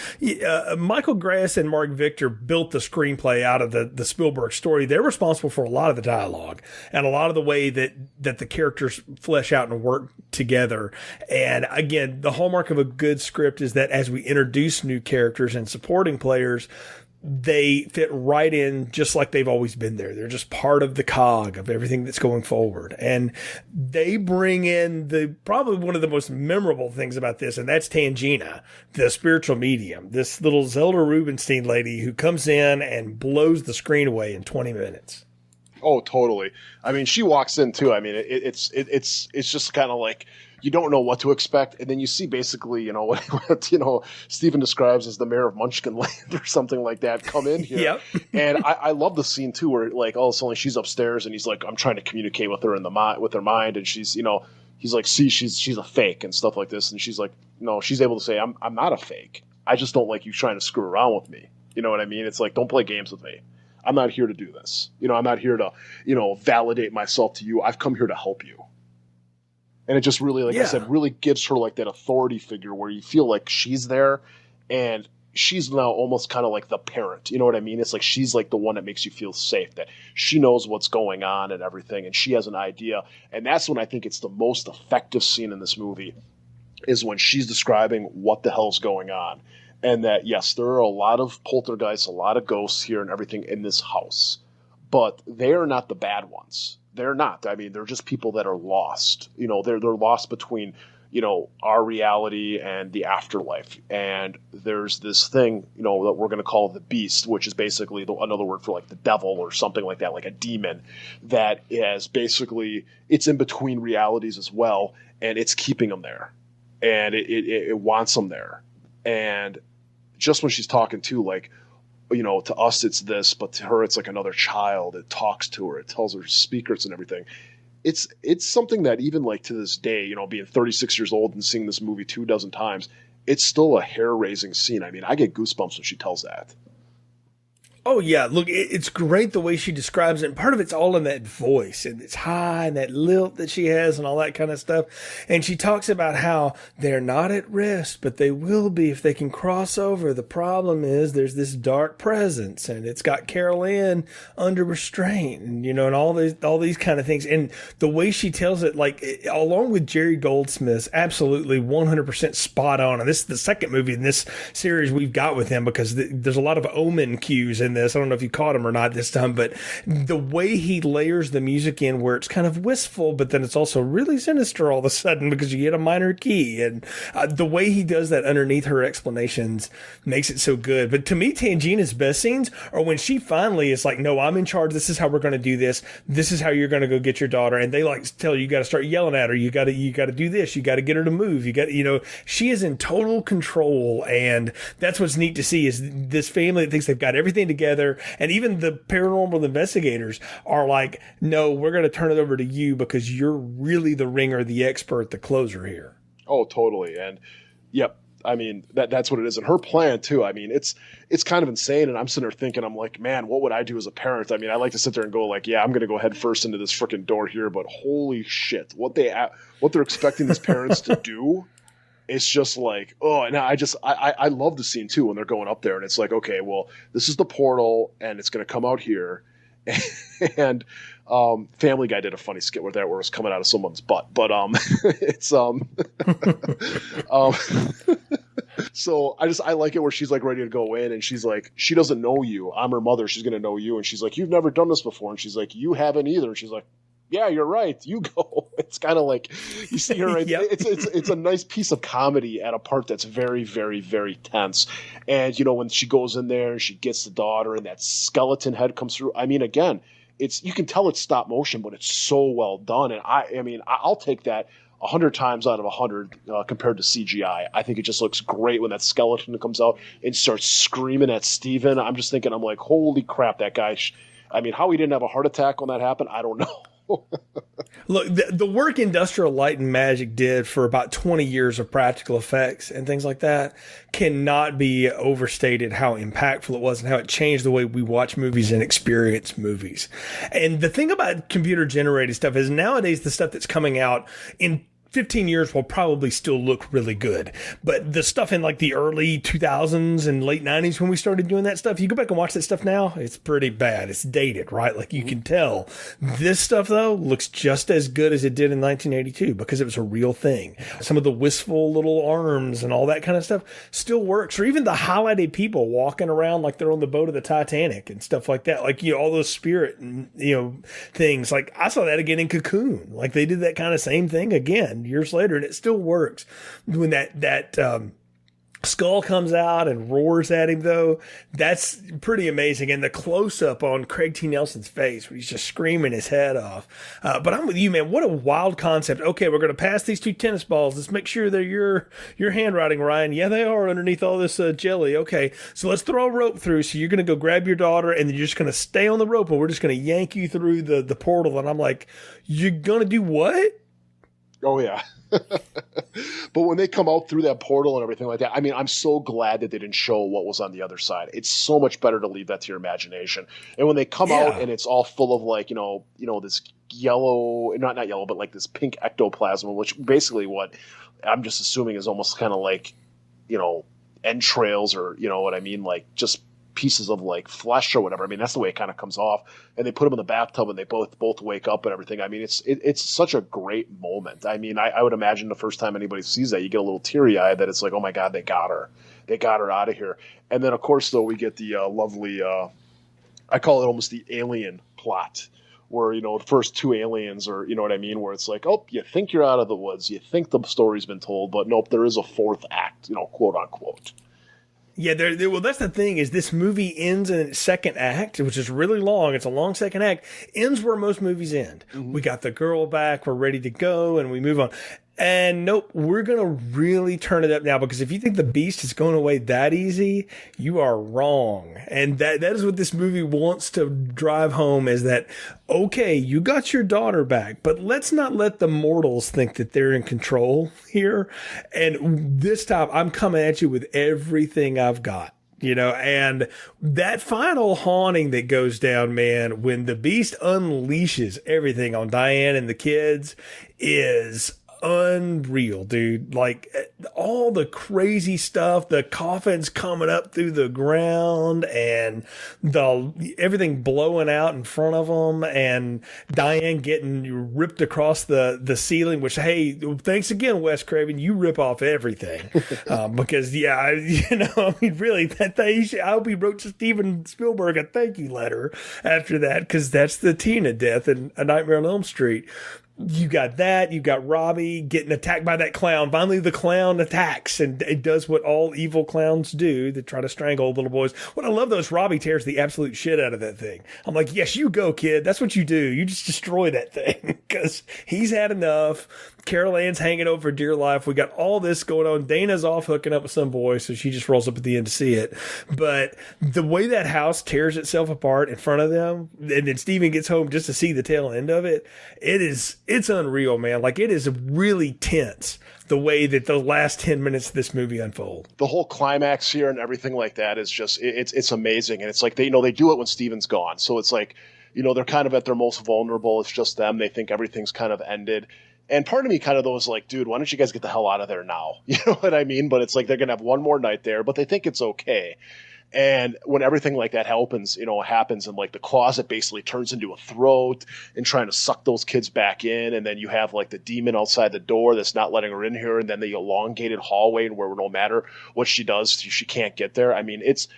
Speaker 2: Michael Grass and Mark Victor built the screenplay out of the Spielberg story. They're responsible for a lot of the dialogue and a lot of the way that the characters flesh out and work together. And again, the hallmark of a good script is that as we introduce new characters and supporting players, they fit right in just like they've always been there. They're just part of the cog of everything that's going forward. And they bring in probably one of the most memorable things about this, and that's Tangina, the spiritual medium, this little Zelda Rubinstein lady who comes in and blows the screen away in 20 minutes.
Speaker 3: Oh, totally. I mean, she walks in too. I mean, it's just kind of like, you don't know what to expect, and then you see basically, you know, what you know, Stephen describes as the mayor of Munchkinland or something like that come in here.
Speaker 2: Yep.
Speaker 3: And I love the scene too, where like all of a sudden she's upstairs and he's like, I'm trying to communicate with her with her mind, and she's, you know, he's like, see, she's a fake and stuff like this, and she's like, no, she's able to say, I'm not a fake. I just don't like you trying to screw around with me. You know what I mean? It's like, don't play games with me. I'm not here to do this. You know, I'm not here to, you know, validate myself to you. I've come here to help you. And it just really, like I said, really gives her like that authority figure where you feel like she's there and she's now almost kind of like the parent. You know what I mean? It's like she's like the one that makes you feel safe, that she knows what's going on and everything, and she has an idea. And that's when I think it's the most effective scene in this movie, is when she's describing what the hell's going on. And that, yes, there are a lot of poltergeists, a lot of ghosts here and everything in this house, but they are not the bad ones. They're not. I mean, they're just people that are lost. You know, they're lost between, you know, our reality and the afterlife. And there's this thing, you know, that we're going to call the beast, which is basically another word for like the devil or something like that, like a demon, that is basically, it's in between realities as well, and it's keeping them there. And it wants them there. And just when she's talking to, like, you know, to us it's this, but to her it's like another child. It talks to her, it tells her secrets and everything. It's something that even like to this day, you know, being 36 years old and seeing this movie 24 times, it's still a hair-raising scene. I mean, I get goosebumps when she tells that.
Speaker 2: Oh, yeah. Look, it's great the way she describes it. And part of it's all in that voice and it's high and that lilt that she has and all that kind of stuff. And she talks about how they're not at rest, but they will be if they can cross over. The problem is there's this dark presence and it's got Carol Ann under restraint and, you know, and all these kind of things. And the way she tells it, like, along with Jerry Goldsmith's absolutely 100% spot on. And this is the second movie in this series we've got with him, because there's a lot of omen cues in this. I don't know if you caught him or not this time, but the way he layers the music in where it's kind of wistful, but then it's also really sinister all of a sudden because you get a minor key. And the way he does that underneath her explanations makes it so good. But to me, Tangina's best scenes are when she finally is like, no, I'm in charge. This is how we're going to do this. This is how you're going to go get your daughter. And they like tell you got to start yelling at her. You got to do this. You got to get her to move. She is in total control. And that's what's neat to see is this family that thinks they've got everything together. And even the paranormal investigators are like, no, we're going to turn it over to you because you're really the ringer, the expert, the closer here.
Speaker 3: Oh, totally. And yep. I mean, that's what it is. And her plan too. I mean, it's kind of insane. And I'm sitting there thinking, I'm like, man, what would I do as a parent? I mean, I like to sit there and go like, yeah, I'm going to go head first into this freaking door here, but holy shit, what they're expecting these parents to do. It's just like, oh, and I love the scene too when they're going up there and it's like, okay, well, this is the portal and it's going to come out here. And Family Guy did a funny skit where it was coming out of someone's butt, but it's so I like it where she's like ready to go in and she's like, she doesn't know you. I'm her mother. She's gonna know you, and she's like, you've never done this before, and she's like, you haven't either. And she's like, yeah, you're right. You go. It's kind of like you see her right. Yep. It's a nice piece of comedy at a part that's very, very, very tense. And when she goes in there and she gets the daughter and that skeleton head comes through. I mean, again, you can tell it's stop motion, but it's so well done. And I mean, I'll take that 100 times out of 100 compared to CGI. I think it just looks great when that skeleton comes out and starts screaming at Steven. I'm just thinking, I'm like, holy crap, that guy. I mean, how he didn't have a heart attack when that happened, I don't know.
Speaker 2: Look, the work Industrial Light and Magic did for about 20 years of practical effects and things like that cannot be overstated how impactful it was and how it changed the way we watch movies and experience movies. And the thing about computer generated stuff is nowadays the stuff that's coming out in 15 years will probably still look really good. But the stuff in like the early 2000s and late 90s when we started doing that stuff, you go back and watch that stuff now, it's pretty bad. It's dated, right? Like you can tell. This stuff, though, looks just as good as it did in 1982 because it was a real thing. Some of the wistful little arms and all that kind of stuff still works. Or even the highlighted people walking around like they're on the boat of the Titanic and stuff like that. Like, all those spirit, things. Like I saw that again in Cocoon. Like they did that kind of same thing again years later, and it still works. When that skull comes out and roars at him, though, that's pretty amazing. And the close-up on Craig T. Nelson's face when he's just screaming his head off. But I'm with you, man. What a wild concept. Okay, we're going to pass these 2 tennis balls. Let's make sure they're your handwriting, Ryan. Yeah, they are underneath all this jelly. Okay, so let's throw a rope through. So you're going to go grab your daughter, and then you're just going to stay on the rope, and we're just going to yank you through the portal. And I'm like, you're going to do what?
Speaker 3: Oh, yeah. But when they come out through that portal and everything like that, I mean, I'm so glad that they didn't show what was on the other side. It's so much better to leave that to your imagination. And when they come out and it's all full of like, this yellow, not yellow, but like this pink ectoplasm, which basically what I'm just assuming is almost kind of like, entrails or, what I mean? Like just pieces of like flesh or whatever. I mean, that's the way it kind of comes off. And they put them in the bathtub and they both wake up and everything. I mean, it's such a great moment. I mean, I would imagine the first time anybody sees that, you get a little teary eyed that it's like, oh my God, they got her out of here. And then of course, though, we get the lovely, I call it almost the alien plot where, the first 2 aliens are, what I mean? Where it's like, oh, you think you're out of the woods. You think the story's been told, but nope, there is a 4th act, quote unquote.
Speaker 2: Yeah, well, that's the thing is this movie ends in its 2nd act, which is really long. It's a long 2nd act. Ends where most movies end. Mm-hmm. We got the girl back. We're ready to go, and we move on. And nope, we're going to really turn it up now because if you think the beast is going away that easy, you are wrong. And that is what this movie wants to drive home is that, okay, you got your daughter back, but let's not let the mortals think that they're in control here. And this time I'm coming at you with everything I've got. And that final haunting that goes down, man, when the beast unleashes everything on Diane and the kids is unreal, dude. Like all the crazy stuff, the coffins coming up through the ground and everything blowing out in front of them, and Diane getting ripped across the ceiling, which, hey, thanks again, Wes Craven. You rip off everything. Because I mean, really, that thing, I hope he wrote to Steven Spielberg a thank you letter after that, because that's the Tina death in A Nightmare on Elm Street. You got that. You got Robbie getting attacked by that clown. Finally, the clown attacks, and it does what all evil clowns do. They try to strangle little boys. What I love, though, is Robbie tears the absolute shit out of that thing. I'm like, yes, you go, kid. That's what you do. You just destroy that thing because he's had enough. Carol Ann's hanging over for dear life. We got all this going on. Dana's off hooking up with some boy, so she just rolls up at the end to see it. But the way that house tears itself apart in front of them, and then Steven gets home just to see the tail end of it, it's unreal, man. Like, it is really tense the way that the last 10 minutes of this movie unfold.
Speaker 3: The whole climax here and everything like that is just, it's amazing. And it's like, they do it when Steven's gone. So it's like, they're kind of at their most vulnerable. It's just them. They think everything's kind of ended. And part of me kind of was like, dude, why don't you guys get the hell out of there now? You know what I mean? But it's like, they're going to have one more night there, but they think it's okay. And when everything like that happens, and like the closet basically turns into a throat and trying to suck those kids back in. And then you have like the demon outside the door that's not letting her in here. And then the elongated hallway where no matter what she does, she can't get there. I mean, it's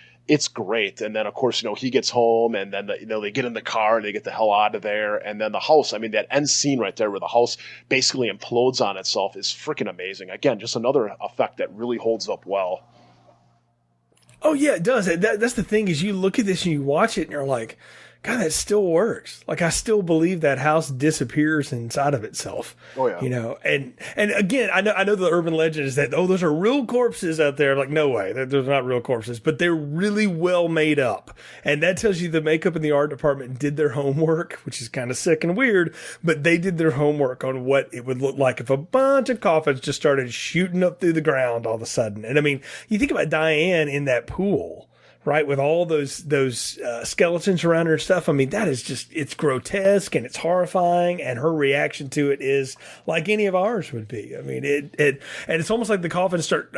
Speaker 3: great. And then, of course, he gets home, and then, they get in the car and they get the hell out of there. And then the house, I mean, that end scene right there where the house basically implodes on itself is freaking amazing. Again, just another effect that really holds up well.
Speaker 2: Oh, yeah, it does. That's the thing, is you look at this and you watch it and you're like, God, that still works. Like, I still believe that house disappears inside of itself.
Speaker 3: Oh, yeah.
Speaker 2: And again, I know the urban legend is that, those are real corpses out there. Like, no way. They're not real corpses, but they're really well made up. And that tells you the makeup and the art department did their homework, which is kind of sick and weird, but they did their homework on what it would look like if a bunch of coffins just started shooting up through the ground all of a sudden. And I mean, you think about Diane in that pool, right, with all those skeletons around her and stuff. I mean, that is just, it's grotesque and it's horrifying, and her reaction to it is like any of ours would be. I mean, and it's almost like the coffins start,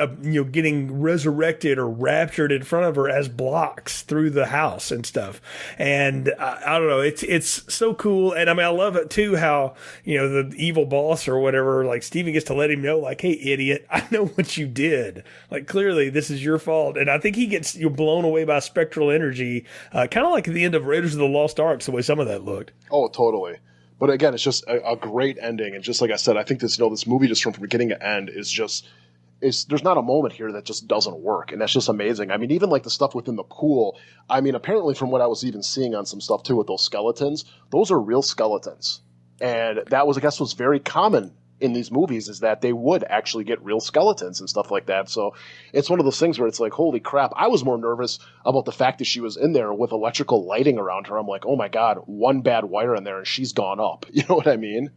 Speaker 2: getting resurrected or raptured in front of her as blocks through the house and stuff. And I don't know, it's so cool. And I mean, I love it too, how, the evil boss or whatever, like Steven gets to let him know, like, hey, idiot, I know what you did. Like, clearly this is your fault. And I think he gets blown away by spectral energy, kind of like at the end of Raiders of the Lost Ark, the way some of that looked.
Speaker 3: Oh, totally. But again, it's just a great ending. And just like I said, I think this movie, just from beginning to end, there's not a moment here that just doesn't work. And that's just amazing. I mean, even like the stuff within the pool, I mean, apparently from what I was even seeing on some stuff too with those skeletons, those are real skeletons. And that was, I guess, was very common in these movies, is that they would actually get real skeletons and stuff like that. So it's one of those things where it's like, holy crap. I was more nervous about the fact that she was in there with electrical lighting around her. I'm like, oh my God, one bad wire in there and she's gone up. You know what I mean?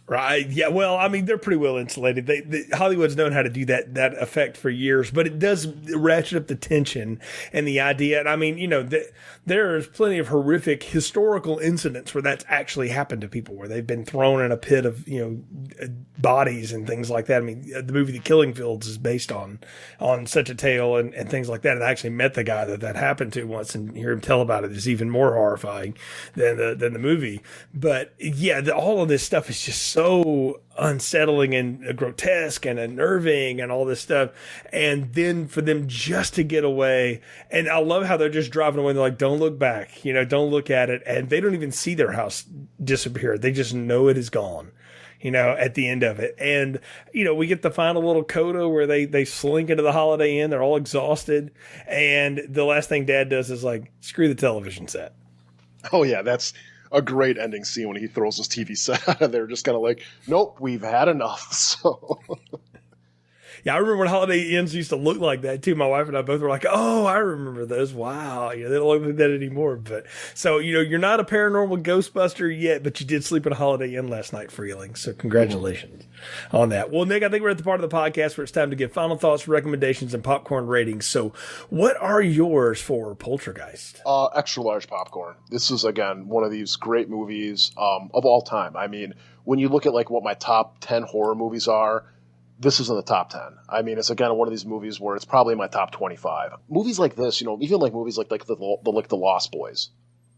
Speaker 2: Right. Yeah. Well, I mean, they're pretty well insulated. Hollywood's known how to do that effect for years, but it does ratchet up the tension and the idea. And I mean, there's plenty of horrific historical incidents where that's actually happened to people, where they've been thrown in a pit of, bodies and things like that. I mean, the movie The Killing Fields is based on such a tale and things like that. And I actually met the guy that happened to once, and hear him tell about it is even more horrifying than the movie. But yeah, all of this stuff is just so unsettling and grotesque and unnerving and all this stuff. And then for them just to get away, and I love how they're just driving away and they're like, don't look back, don't look at it. And they don't even see their house disappear. They just know it is gone, at the end of it. And, we get the final little coda where they slink into the Holiday Inn. They're all exhausted. And the last thing Dad does is like, screw the television set.
Speaker 3: Oh yeah, that's a great ending scene when he throws his TV set out of there, just kind of like, nope, we've had enough. So
Speaker 2: Yeah, I remember when Holiday Inns used to look like that too. My wife and I both were like, "Oh, I remember those. Wow, they don't look like that anymore." But so you're not a paranormal Ghostbuster yet, but you did sleep in a Holiday Inn last night, Freeling. So congratulations on that. Well, Nick, I think we're at the part of the podcast where it's time to give final thoughts, recommendations, and popcorn ratings. So, what are yours for Poltergeist?
Speaker 3: Extra large popcorn. This is again one of these great movies of all time. I mean, when you look at like what my top 10 horror movies are, this is in the top 10. I mean, it's again one of these movies where it's probably in my top 25. Movies like this, even like movies like the Lost Boys.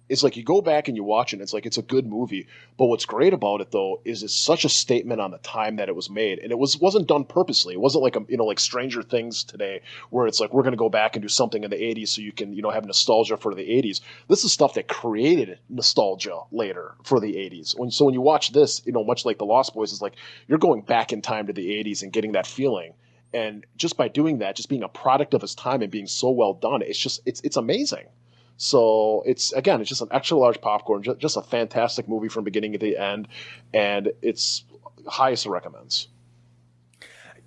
Speaker 3: It's like you go back and you watch it and it's like it's a good movie. But what's great about it though is it's such a statement on the time that it was made. And it wasn't done purposely. It wasn't like like Stranger Things today where it's like we're going to go back and do something in the 80s so you can, have nostalgia for the 80s. This is stuff that created nostalgia later for the 80s. So when you watch this, much like the Lost Boys, is like you're going back in time to the 80s and getting that feeling. And just by doing that, just being a product of its time and being so well done, it's amazing. So it's just an extra large popcorn, just a fantastic movie from beginning to the end, and it's highest recommends.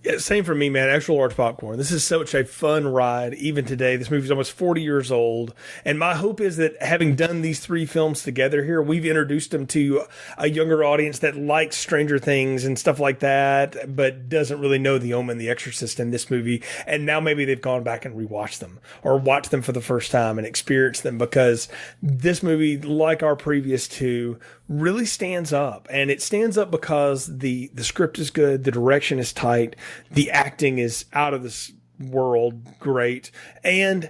Speaker 2: Yeah, same for me, man. Extra large popcorn. This is such a fun ride, even today. This movie's almost 40 years old. And my hope is that having done these 3 films together here, we've introduced them to a younger audience that likes Stranger Things and stuff like that, but doesn't really know The Omen, The Exorcist, and this movie. And now maybe they've gone back and rewatched them or watched them for the first time and experienced them, because this movie, like our previous 2, really stands up. And it stands up because the script is good, the direction is tight, the acting is out of this world great, and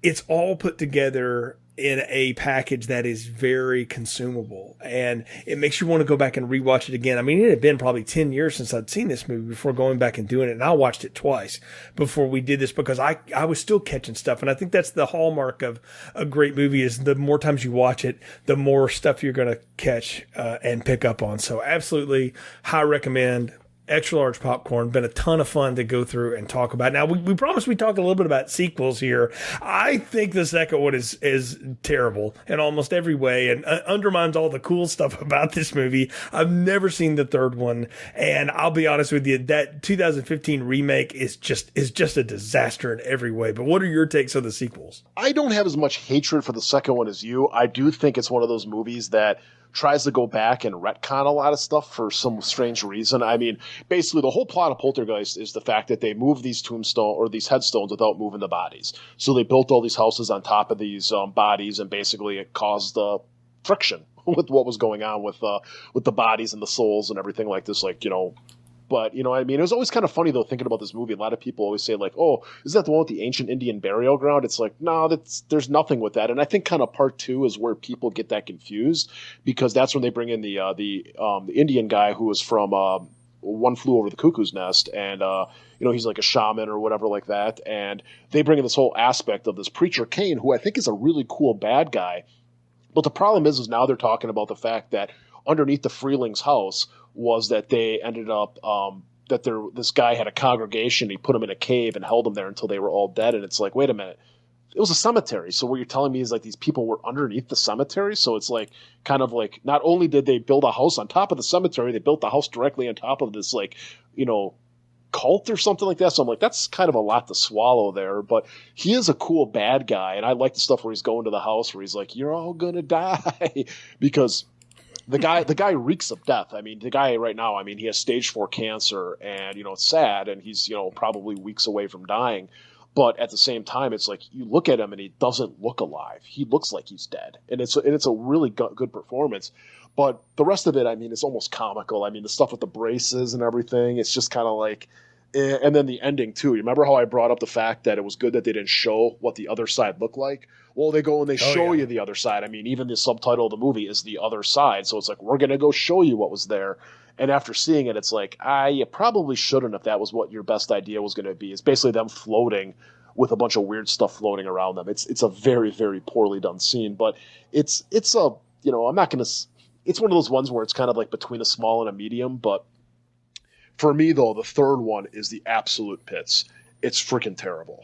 Speaker 2: it's all put together in a package that is very consumable, and it makes you want to go back and rewatch it again. I mean, it had been probably 10 years since I'd seen this movie before going back and doing it, and I watched it twice before we did this because I was still catching stuff, and I think that's the hallmark of a great movie is the more times you watch it, the more stuff you're going to catch and pick up on. So absolutely high recommend. Extra large popcorn. Been a ton of fun to go through and talk about. Now, we promised we'd talk a little bit about sequels here. I think the second one is terrible in almost every way and undermines all the cool stuff about this movie. I've never seen the third one, and I'll be honest with you, that 2015 remake is just a disaster in every way. But what are your takes on the sequels?
Speaker 3: I don't have as much hatred for the second one as you. I do think it's one of those movies that tries to go back and retcon a lot of stuff for some strange reason. I mean, basically the whole plot of Poltergeist is the fact that they moved these these headstones without moving the bodies. So they built all these houses on top of these bodies, and basically it caused friction with what was going on with the bodies and the souls and everything like this, But, I mean, it was always kind of funny, though, thinking about this movie. A lot of people always say, like, oh, is that the one with the ancient Indian burial ground? It's like, no, there's nothing with that. And I think kind of part 2 is where people get that confused, because that's when they bring in the Indian guy who was from One Flew Over the Cuckoo's Nest. And, he's like a shaman or whatever like that. And they bring in this whole aspect of this preacher Cain, who I think is a really cool bad guy. But the problem is now they're talking about the fact that underneath the Freeling's house was that they ended up this guy had a congregation. He put them in a cave and held them there until they were all dead. And it's like, wait a minute, it was a cemetery. So what you're telling me is like these people were underneath the cemetery. So it's like kind of like not only did they build a house on top of the cemetery, they built the house directly on top of this cult or something like that. So I'm like, that's kind of a lot to swallow there. But he is a cool bad guy, and I like the stuff where he's going to the house where he's like, you're all gonna die, because the guy reeks of death. I mean, the guy right now, I mean, he has stage 4 cancer, and it's sad, and he's probably weeks away from dying. But at the same time, it's like you look at him and he doesn't look alive. He looks like he's dead, and it's a really good performance. But the rest of it, I mean, it's almost comical. I mean, the stuff with the braces and everything, it's just kind of like. And then the ending, too. You remember how I brought up the fact that it was good that they didn't show what the other side looked like? Well, they go and they show you the other side. I mean, even the subtitle of the movie is The Other Side. So it's like, we're going to go show you what was there. And after seeing it, it's like, you probably shouldn't if that was what your best idea was going to be. It's basically them floating with a bunch of weird stuff floating around them. It's a very, very poorly done scene. But it's I'm not going to – it's one of those ones where it's kind of like between a small and a medium, but – for me, though, the third one is the absolute pits. It's freaking terrible.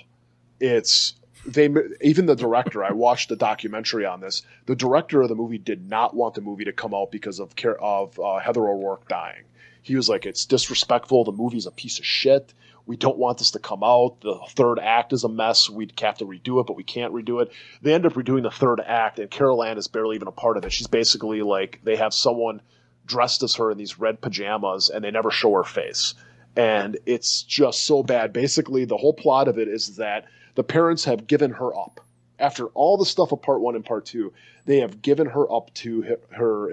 Speaker 3: It's even the director, I watched the documentary on this. The director of the movie did not want the movie to come out because of Heather O'Rourke dying. He was like, it's disrespectful. The movie's a piece of shit. We don't want this to come out. The third act is a mess. We'd have to redo it, but we can't redo it. They end up redoing the third act, and Carol Ann is barely even a part of it. She's basically like, they have someone dressed as her in these red pajamas, and they never show her face. And it's just so bad. Basically, the whole plot of it is that the parents have given her up. After all the stuff of part 1 and part 2, they have given her up to her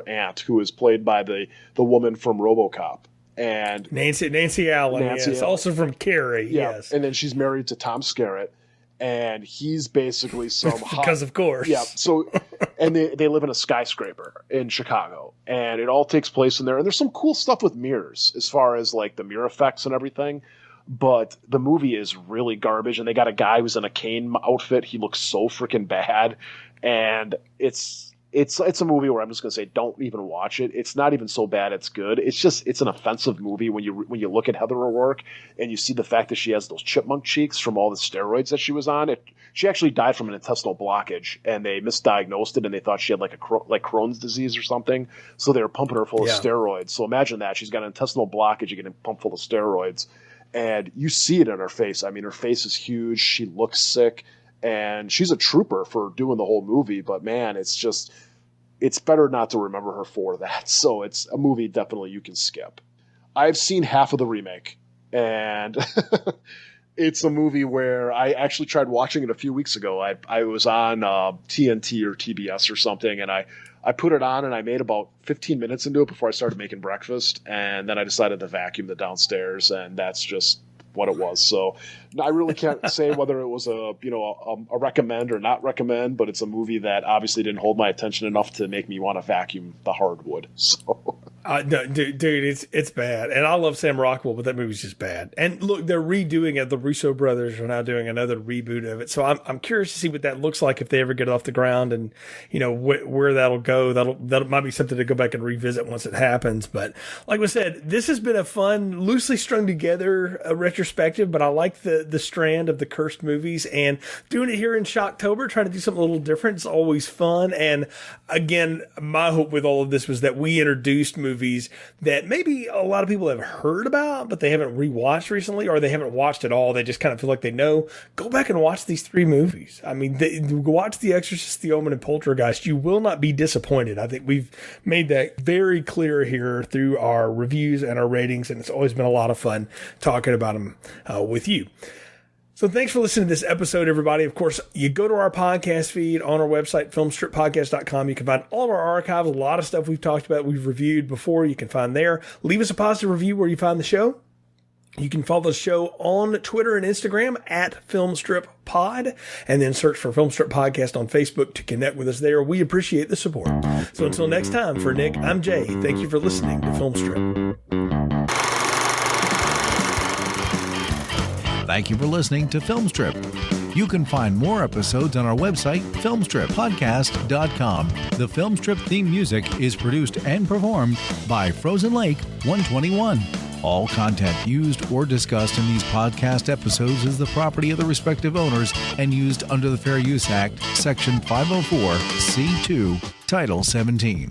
Speaker 3: aunt, who is played by the woman from RoboCop. And
Speaker 2: Nancy Allen, yes. Also from Carrie, yes.
Speaker 3: And then she's married to Tom Skerritt, and he's basically some
Speaker 2: because of course.
Speaker 3: Yeah. So, and they live in a skyscraper in Chicago, and it all takes place in there. And there's some cool stuff with mirrors, as far as like the mirror effects and everything. But the movie is really garbage, and they got a guy who's in a cane outfit. He looks so freaking bad, and it's a movie where I'm just going to say, don't even watch it. It's not even so bad it's good. It's an offensive movie when you look at Heather O'Rourke and you see the fact that she has those chipmunk cheeks from all the steroids that she was on. She actually died from an intestinal blockage, and they misdiagnosed it, and they thought she had like Crohn's disease or something. So they were pumping her full of steroids. So imagine that. She's got an intestinal blockage, you're getting pumped full of steroids, and you see it in her face. I mean, her face is huge. She looks sick. And she's a trooper for doing the whole movie, but man, it's better not to remember her for that. So it's a movie definitely you can skip. I've seen half of the remake, and it's a movie where I actually tried watching it a few weeks ago. I was on TNT or TBS or something, and I put it on, and I made about 15 minutes into it before I started making breakfast, and then I decided to vacuum the downstairs, and that's just what it was. So I really can't say whether it was a recommend or not recommend, but it's a movie that obviously didn't hold my attention enough to make me want to vacuum the hardwood. So
Speaker 2: no, dude, it's bad. And I love Sam Rockwell, but that movie's just bad. And look, they're redoing it. The Russo brothers are now doing another reboot of it. So I'm curious to see what that looks like if they ever get it off the ground, and where that'll go. That might be something to go back and revisit once it happens. But like we said, this has been a fun, loosely strung together retrospective, but I like the strand of the cursed movies, and doing it here in Shocktober, trying to do something a little different. It's always fun. And again, my hope with all of this was that we introduced movies that maybe a lot of people have heard about, but they haven't rewatched recently, or they haven't watched at all. They just kind of feel like they know. Go back and watch these 3 movies. I mean, watch The Exorcist, The Omen, and Poltergeist. You will not be disappointed. I think we've made that very clear here through our reviews and our ratings, and it's always been a lot of fun talking about them with you. So thanks for listening to this episode, everybody. Of course, you go to our podcast feed on our website, filmstrippodcast.com. You can find all of our archives, a lot of stuff we've talked about, we've reviewed before, you can find there. Leave us a positive review where you find the show. You can follow the show on Twitter and Instagram at FilmstripPod, and then search for Filmstrip Podcast on Facebook to connect with us there. We appreciate the support. So until next time, for Nick, I'm Jay. Thank you for listening to Filmstrip.
Speaker 4: Thank you for listening to Filmstrip. You can find more episodes on our website, filmstrippodcast.com. The Filmstrip theme music is produced and performed by Frozen Lake 121. All content used or discussed in these podcast episodes is the property of the respective owners and used under the Fair Use Act, Section 504, C2, Title 17.